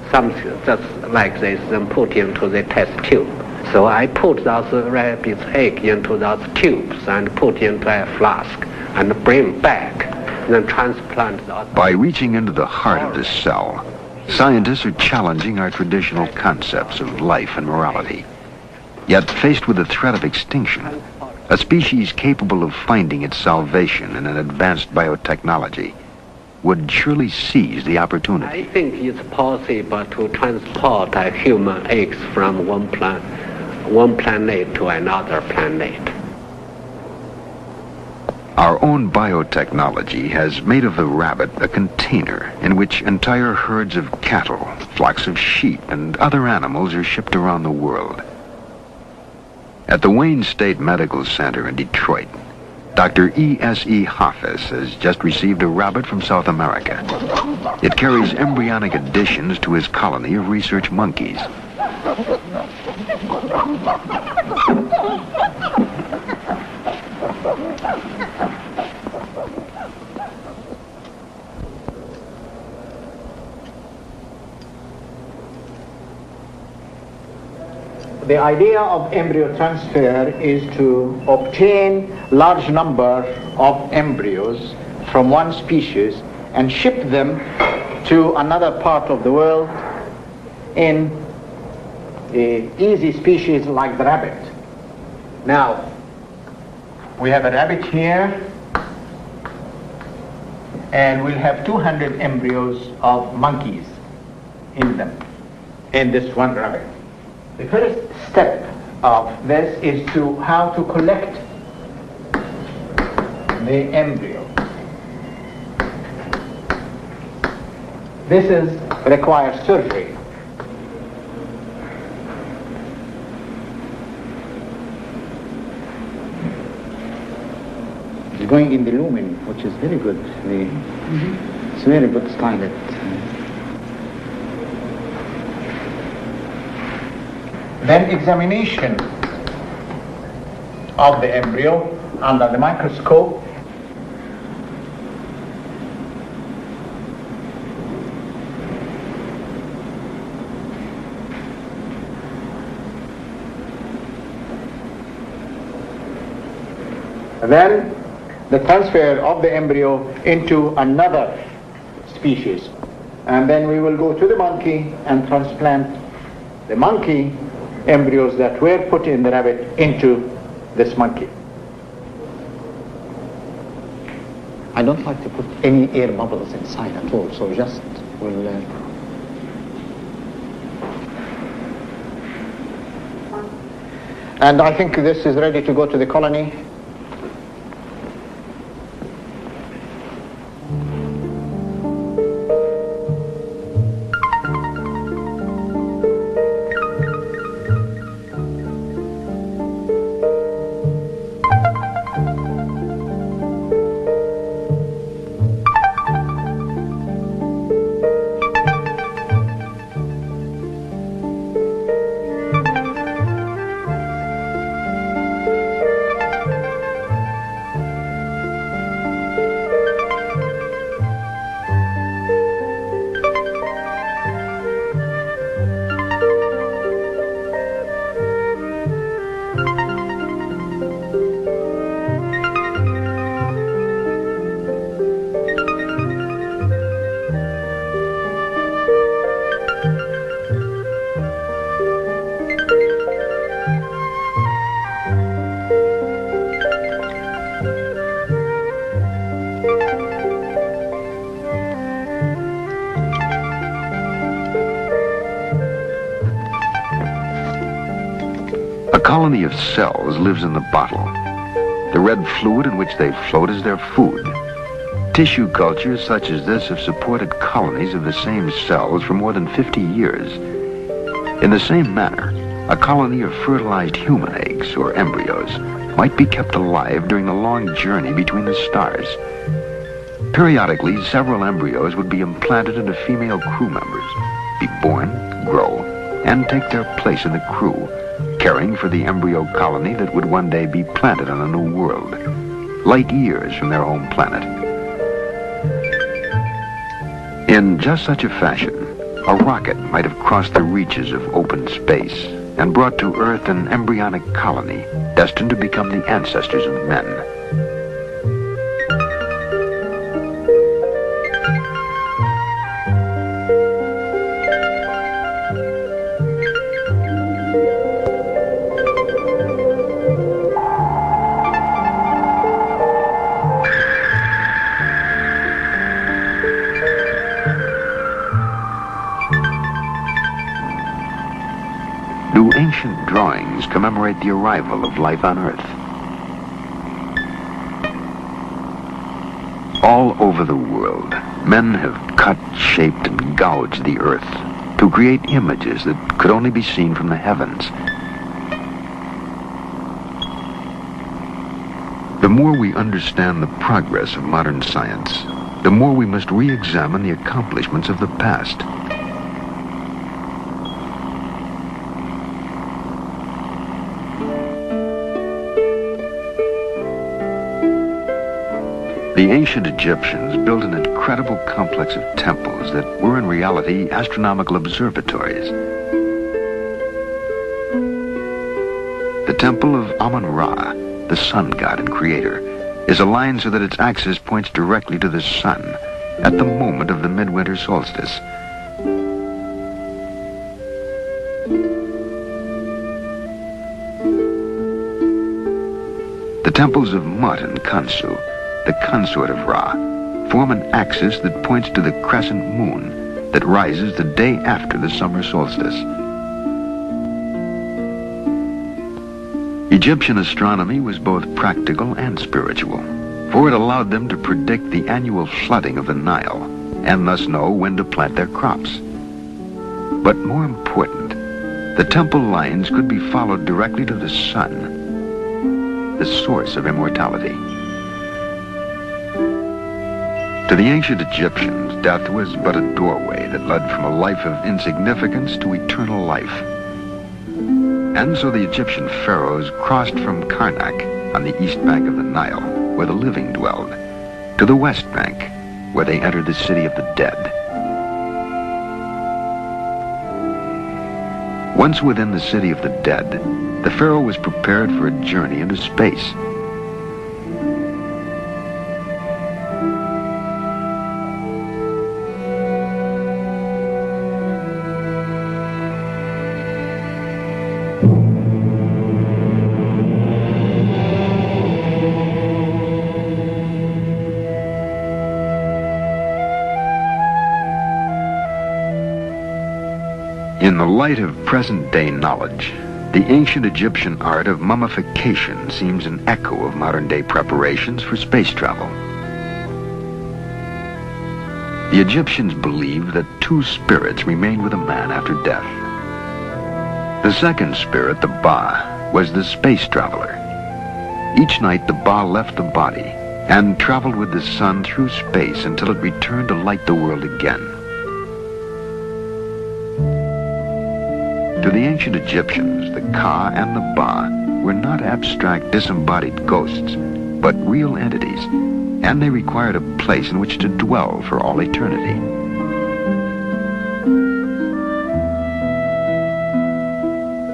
Some just like this, then put into the test tube. So I put those rabbit's egg into those tubes and put into a flask and bring back, then transplant those. By reaching into the heart of the cell, scientists are challenging our traditional concepts of life and morality. Yet, faced with the threat of extinction, a species capable of finding its salvation in an advanced biotechnology, would surely seize the opportunity. I think it's possible to transport human eggs from one planet to another planet. Our own biotechnology has made of the rabbit a container in which entire herds of cattle, flocks of sheep, and other animals are shipped around the world. At the Wayne State Medical Center in Detroit, Dr. E.S.E. Hoffes has just received a rabbit from South America. It carries embryonic additions to his colony of research monkeys. The idea of embryo transfer is to obtain large number of embryos from one species and ship them to another part of the world in an easy species like the rabbit. Now, we have a rabbit here, and we'll have 200 embryos of monkeys in them, in this one rabbit. The first step of this is how to collect the embryo. This requires surgery. It's going in the lumen, which is very good. It's very good style. Then examination of the embryo under the microscope. Then the transfer of the embryo into another species. And then we will go to the monkey and transplant the monkey embryos that were put in the rabbit into this monkey. I don't like to put any air bubbles inside at all, so just we'll... And I think this is ready to go to the colony. A colony of cells lives in the bottle. The red fluid in which they float is their food. Tissue cultures such as this have supported colonies of the same cells for more than 50 years. In the same manner, a colony of fertilized human eggs or embryos might be kept alive during the long journey between the stars. Periodically, several embryos would be implanted into female crew members, be born, grow, and take their place in the crew, caring for the embryo colony that would one day be planted on a new world, light years from their home planet. In just such a fashion, a rocket might have crossed the reaches of open space and brought to Earth an embryonic colony destined to become the ancestors of men. commemorate the arrival of life on Earth. All over the world, men have cut, shaped, and gouged the Earth to create images that could only be seen from the heavens. The more we understand the progress of modern science, the more we must re-examine the accomplishments of the past. The ancient Egyptians built an incredible complex of temples that were in reality astronomical observatories. The temple of Amun-Ra, the sun god and creator, is aligned so that its axis points directly to the sun at the moment of the midwinter solstice. The temples of Mut and Khonsu, the consort of Ra, form an axis that points to the crescent moon that rises the day after the summer solstice. Egyptian astronomy was both practical and spiritual, for it allowed them to predict the annual flooding of the Nile and thus know when to plant their crops. But more important, the temple lines could be followed directly to the sun, the source of immortality. To the ancient Egyptians, death was but a doorway that led from a life of insignificance to eternal life. And so the Egyptian pharaohs crossed from Karnak on the east bank of the Nile, where the living dwelled, to the west bank, where they entered the city of the dead. Once within the city of the dead, the pharaoh was prepared for a journey into space. In the light of present-day knowledge, the ancient Egyptian art of mummification seems an echo of modern-day preparations for space travel. The Egyptians believed that two spirits remained with a man after death. The second spirit, the Ba, was the space traveler. Each night, the Ba left the body and traveled with the sun through space until it returned to light the world again. To the ancient Egyptians, the Ka and the Ba were not abstract disembodied ghosts, but real entities, and they required a place in which to dwell for all eternity.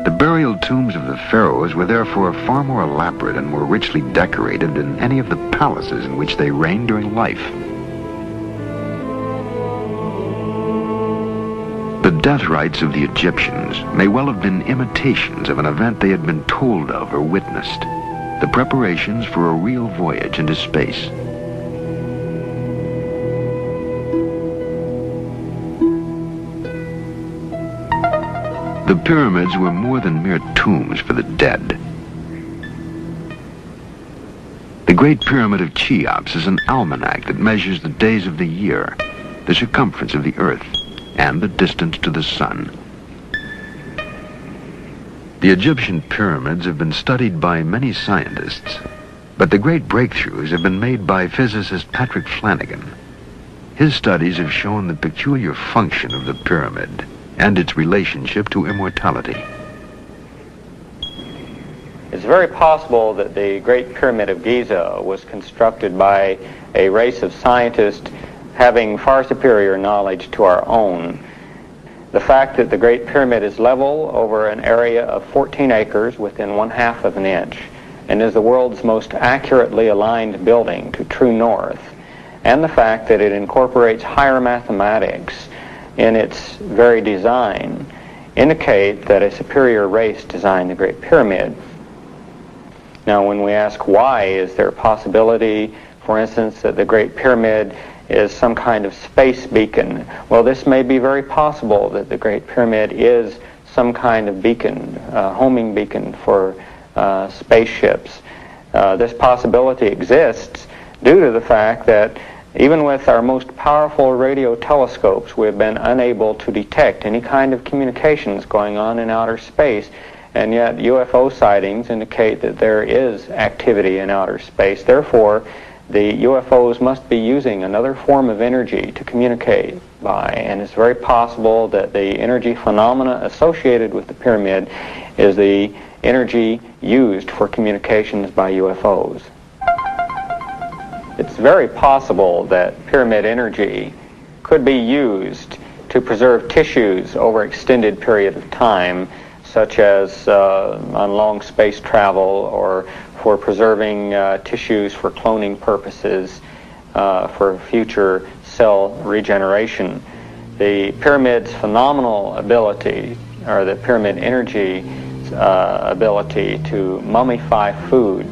The burial tombs of the pharaohs were therefore far more elaborate and more richly decorated than any of the palaces in which they reigned during life. The death rites of the Egyptians may well have been imitations of an event they had been told of or witnessed, the preparations for a real voyage into space. The pyramids were more than mere tombs for the dead. The Great Pyramid of Cheops is an almanac that measures the days of the year, the circumference of the earth, and the distance to the sun. The Egyptian pyramids have been studied by many scientists, but the great breakthroughs have been made by physicist Patrick Flanagan. His studies have shown the peculiar function of the pyramid and its relationship to immortality. It's very possible that the Great Pyramid of Giza was constructed by a race of scientists having far superior knowledge to our own. The fact that the Great Pyramid is level over an area of 14 acres within 1/2 of an inch and is the world's most accurately aligned building to true north, and the fact that it incorporates higher mathematics in its very design, indicate that a superior race designed the Great Pyramid. Now, when we ask why, is there a possibility, for instance, that the Great Pyramid is some kind of space beacon? Well, this may be very possible, that the Great Pyramid is some kind of beacon, homing beacon for spaceships. This possibility exists due to the fact that even with our most powerful radio telescopes, we have been unable to detect any kind of communications going on in outer space, and yet UFO sightings indicate that there is activity in outer space. Therefore, the UFOs must be using another form of energy to communicate by, and it's very possible that the energy phenomena associated with the pyramid is the energy used for communications by UFOs. It's very possible that pyramid energy could be used to preserve tissues over an extended period of time, such as on long space travel, or for preserving tissues for cloning purposes, for future cell regeneration. The pyramid's phenomenal ability, or the pyramid energy ability to mummify food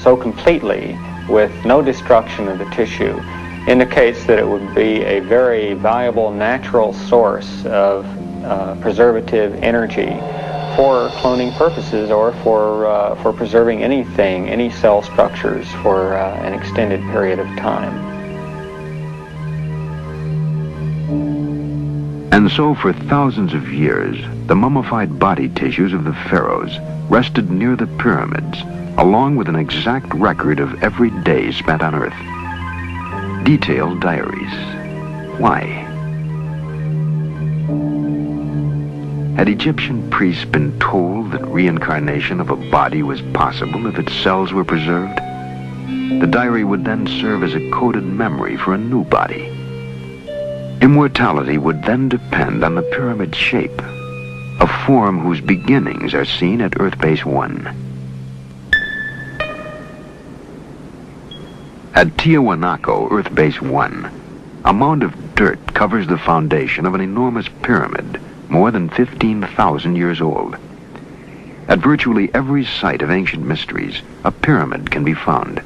so completely with no destruction of the tissue, indicates that it would be a very valuable natural source of preservative energy for cloning purposes, or for preserving anything, any cell structures for an extended period of time. And so for thousands of years, the mummified body tissues of the pharaohs rested near the pyramids, along with an exact record of every day spent on Earth. Detailed diaries. Why? Had Egyptian priests been told that reincarnation of a body was possible if its cells were preserved? The diary would then serve as a coded memory for a new body. Immortality would then depend on the pyramid shape, a form whose beginnings are seen at Earth Base 1. At Tiahuanaco, Earth Base 1, a mound of dirt covers the foundation of an enormous pyramid, more than 15,000 years old. At virtually every site of ancient mysteries, a pyramid can be found.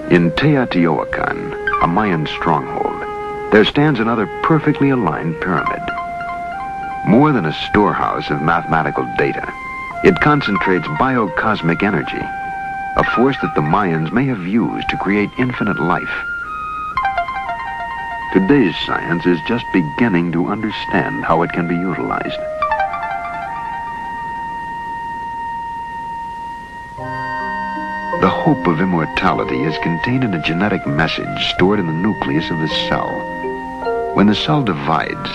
In Teotihuacan, a Mayan stronghold, there stands another perfectly aligned pyramid. More than a storehouse of mathematical data, it concentrates biocosmic energy, a force that the Mayans may have used to create infinite life. Today's science is just beginning to understand how it can be utilized. The hope of immortality is contained in a genetic message stored in the nucleus of the cell. When the cell divides,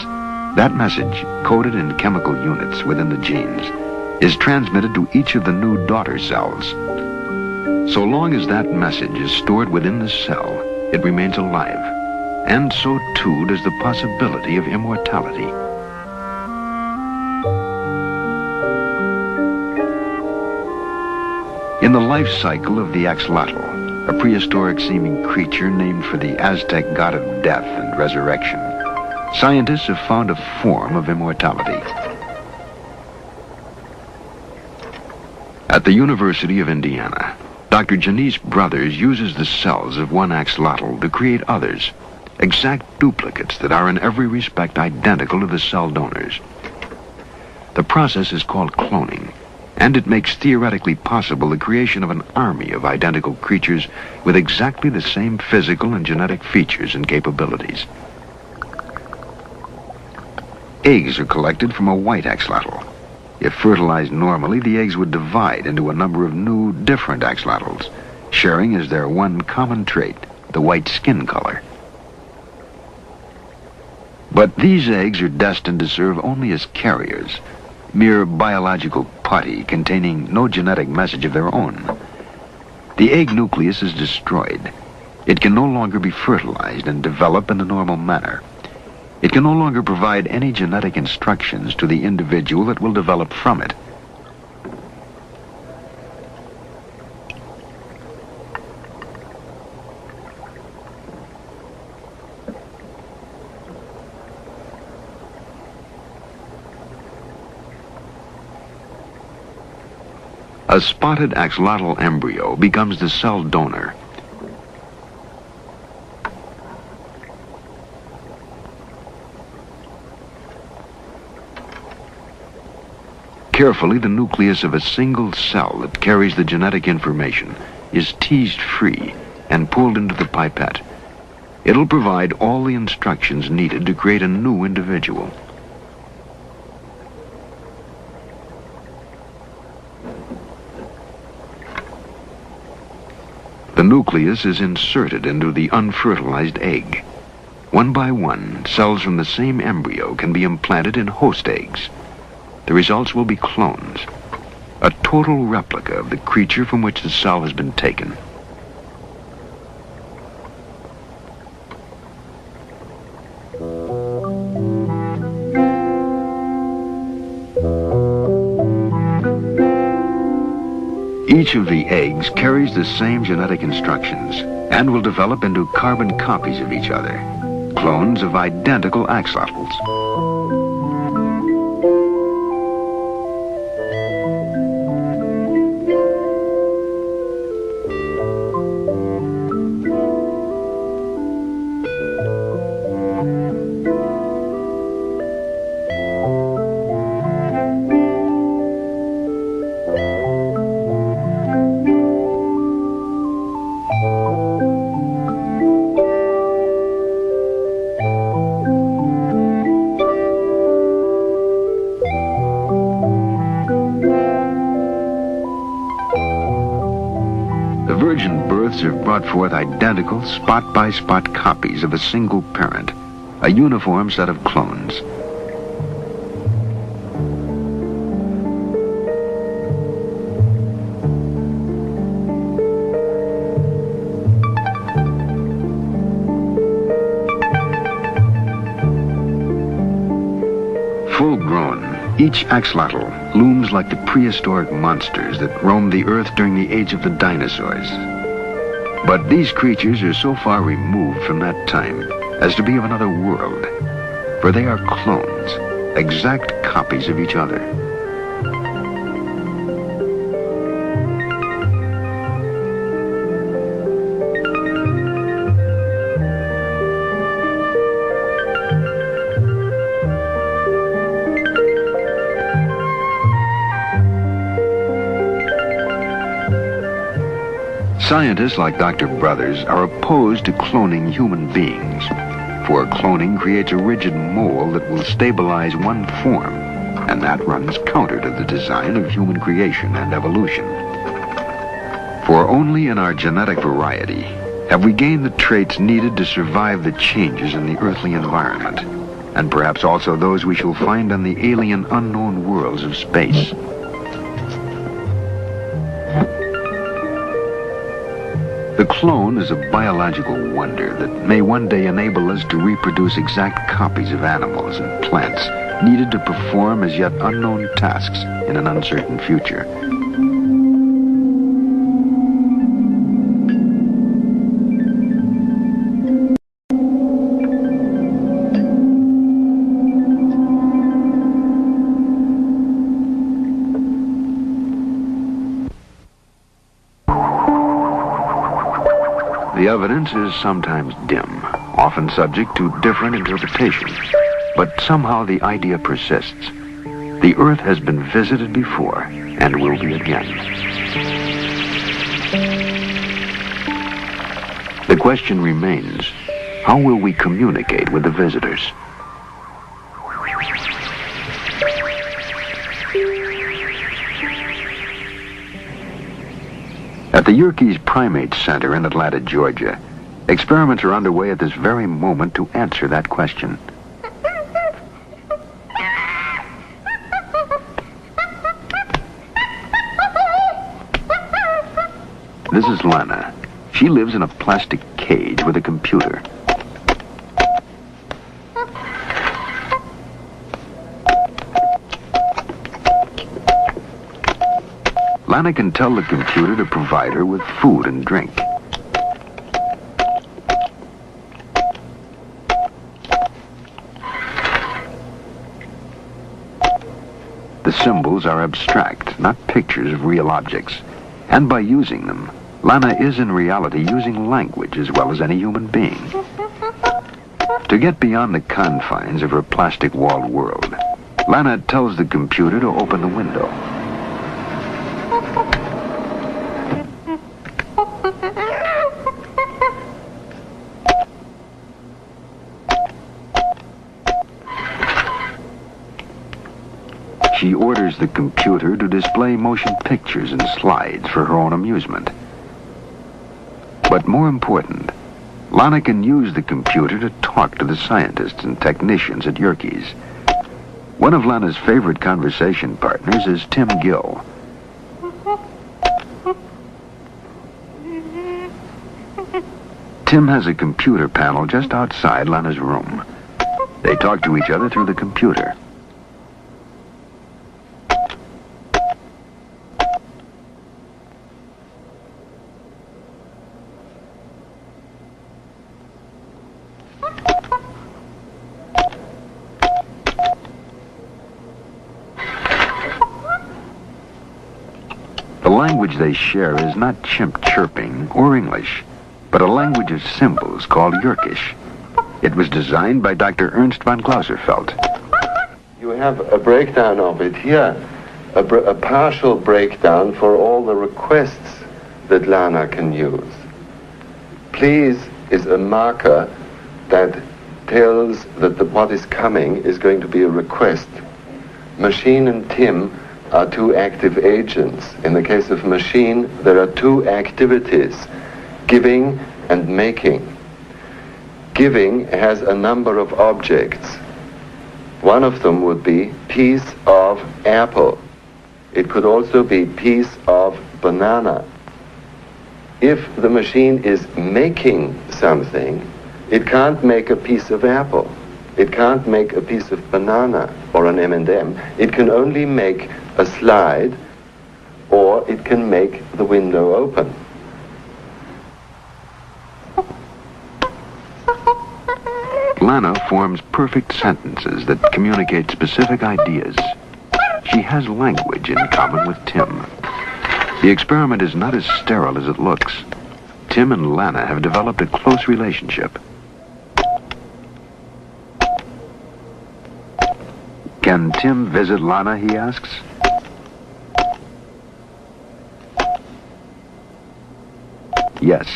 that message, coded in chemical units within the genes, is transmitted to each of the new daughter cells. So long as that message is stored within the cell, it remains alive. And so too does the possibility of immortality. In the life cycle of the axolotl, a prehistoric-seeming creature named for the Aztec god of death and resurrection, scientists have found a form of immortality. At the University of Indiana, Dr. Janice Brothers uses the cells of one axolotl to create others, exact duplicates that are in every respect identical to the cell donors. The process is called cloning, and it makes theoretically possible the creation of an army of identical creatures with exactly the same physical and genetic features and capabilities. Eggs are collected from a white axolotl. If fertilized normally, the eggs would divide into a number of new, different axolotls, sharing as their one common trait, the white skin color. But these eggs are destined to serve only as carriers, mere biological putty containing no genetic message of their own. The egg nucleus is destroyed. It can no longer be fertilized and develop in the normal manner. It can no longer provide any genetic instructions to the individual that will develop from it. A spotted axolotl embryo becomes the cell donor. Carefully, the nucleus of a single cell that carries the genetic information is teased free and pulled into the pipette. It'll provide all the instructions needed to create a new individual. The nucleus is inserted into the unfertilized egg. One by one, cells from the same embryo can be implanted in host eggs. The results will be clones, a total replica of the creature from which the cell has been taken. Each of the eggs carries the same genetic instructions and will develop into carbon copies of each other, clones of identical axolotls. Virgin births have brought forth identical spot-by-spot copies of a single parent, a uniform set of clones. Full-grown, each axolotl looms like the prehistoric monsters that roamed the earth during the age of the dinosaurs. But these creatures are so far removed from that time as to be of another world, for they are clones, exact copies of each other. Scientists like Dr. Brothers are opposed to cloning human beings, for cloning creates a rigid mold that will stabilize one form, and that runs counter to the design of human creation and evolution. For only in our genetic variety have we gained the traits needed to survive the changes in the earthly environment, and perhaps also those we shall find on the alien unknown worlds of space. The clone is a biological wonder that may one day enable us to reproduce exact copies of animals and plants needed to perform as yet unknown tasks in an uncertain future. The evidence is sometimes dim, often subject to different interpretations, but somehow the idea persists. The Earth has been visited before and will be again. The question remains, how will we communicate with the visitors? At the Yerkes Primate Center in Atlanta, Georgia, experiments are underway at this very moment to answer that question. This is Lana. She lives in a plastic cage with a computer. Lana can tell the computer to provide her with food and drink. The symbols are abstract, not pictures of real objects. And by using them, Lana is in reality using language as well as any human being. To get beyond the confines of her plastic-walled world, Lana tells the computer to open the window. She orders the computer to display motion pictures and slides for her own amusement. But more important, Lana can use the computer to talk to the scientists and technicians at Yerkes. One of Lana's favorite conversation partners is Tim Gill. Tim has a computer panel just outside Lana's room. They talk to each other through the computer. The language they share is not chimp chirping or English, but a language of symbols called Yerkish. It was designed by Dr. Ernst von Klauserfeld. You have a breakdown of it here, a partial breakdown for all the requests that Lana can use. Please is a marker that tells that what is coming is going to be a request. Machine and Tim are two active agents. In the case of machine, there are two activities, giving and making. Giving has a number of objects. One of them would be piece of apple. It could also be piece of banana. If the machine is making something, it can't make a piece of apple. It can't make a piece of banana or an M&M. It can only make a slide, or it can make the window open. Lana forms perfect sentences that communicate specific ideas. She has language in common with Tim. The experiment is not as sterile as it looks. Tim and Lana have developed a close relationship. Can Tim visit Lana, he asks. Yes.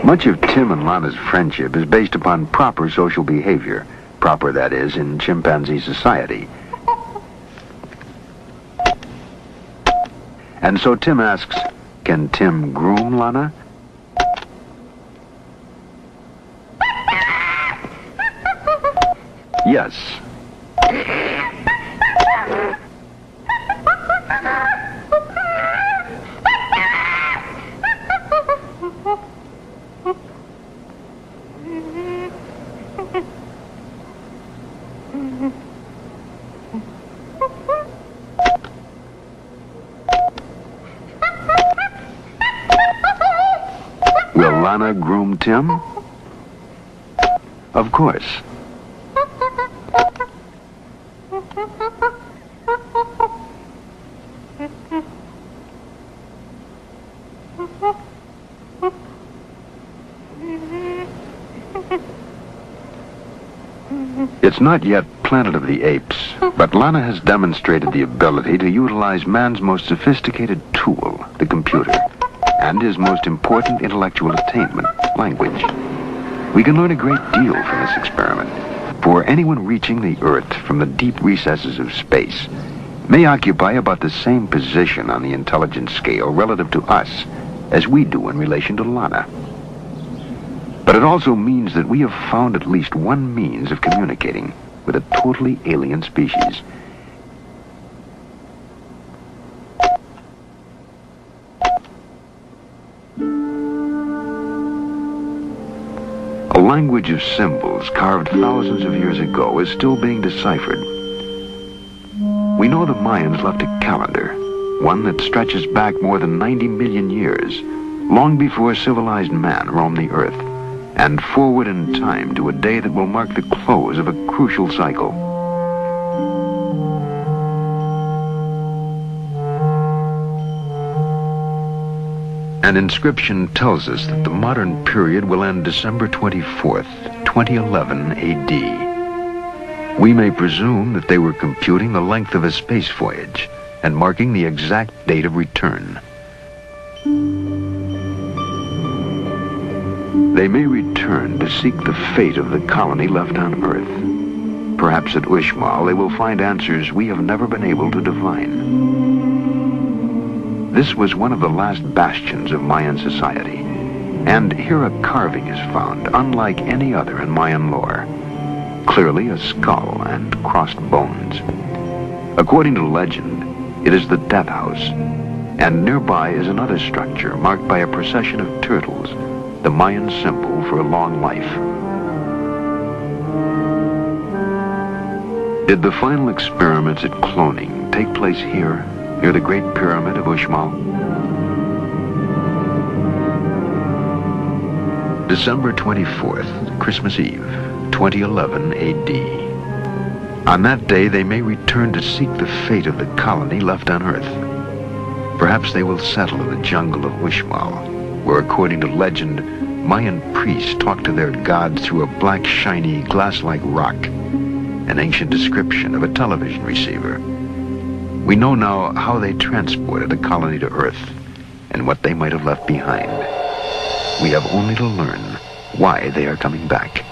Much of Tim and Lana's friendship is based upon proper social behavior. Proper, that is, in chimpanzee society. And so Tim asks, can Tim groom Lana? Yes. Will Lana groom Tim? Of course. It's not yet Planet of the Apes, but Lana has demonstrated the ability to utilize man's most sophisticated tool, the computer, and his most important intellectual attainment, language. We can learn a great deal from this experiment, for anyone reaching the Earth from the deep recesses of space may occupy about the same position on the intelligence scale relative to us as we do in relation to Lana. But it also means that we have found at least one means of communicating with a totally alien species. A language of symbols carved thousands of years ago is still being deciphered. We know the Mayans left a calendar, one that stretches back more than 90 million years, long before civilized man roamed the Earth, and forward in time to a day that will mark the close of a crucial cycle. An inscription tells us that the modern period will end December 24th, 2011 AD. We may presume that they were computing the length of a space voyage and marking the exact date of return. They may return to seek the fate of the colony left on Earth. Perhaps at Uxmal they will find answers we have never been able to divine. This was one of the last bastions of Mayan society, and here a carving is found unlike any other in Mayan lore. Clearly a skull and crossed bones. According to legend, it is the death house, and nearby is another structure marked by a procession of turtles, the Mayan symbol for a long life. Did the final experiments at cloning take place here, near the Great Pyramid of Uxmal? December 24th, Christmas Eve, 2011 AD. On that day, they may return to seek the fate of the colony left on Earth. Perhaps they will settle in the jungle of Uxmal, where, according to legend, Mayan priests talk to their gods through a black, shiny, glass-like rock, an ancient description of a television receiver. We know now how they transported the colony to Earth and what they might have left behind. We have only to learn why they are coming back.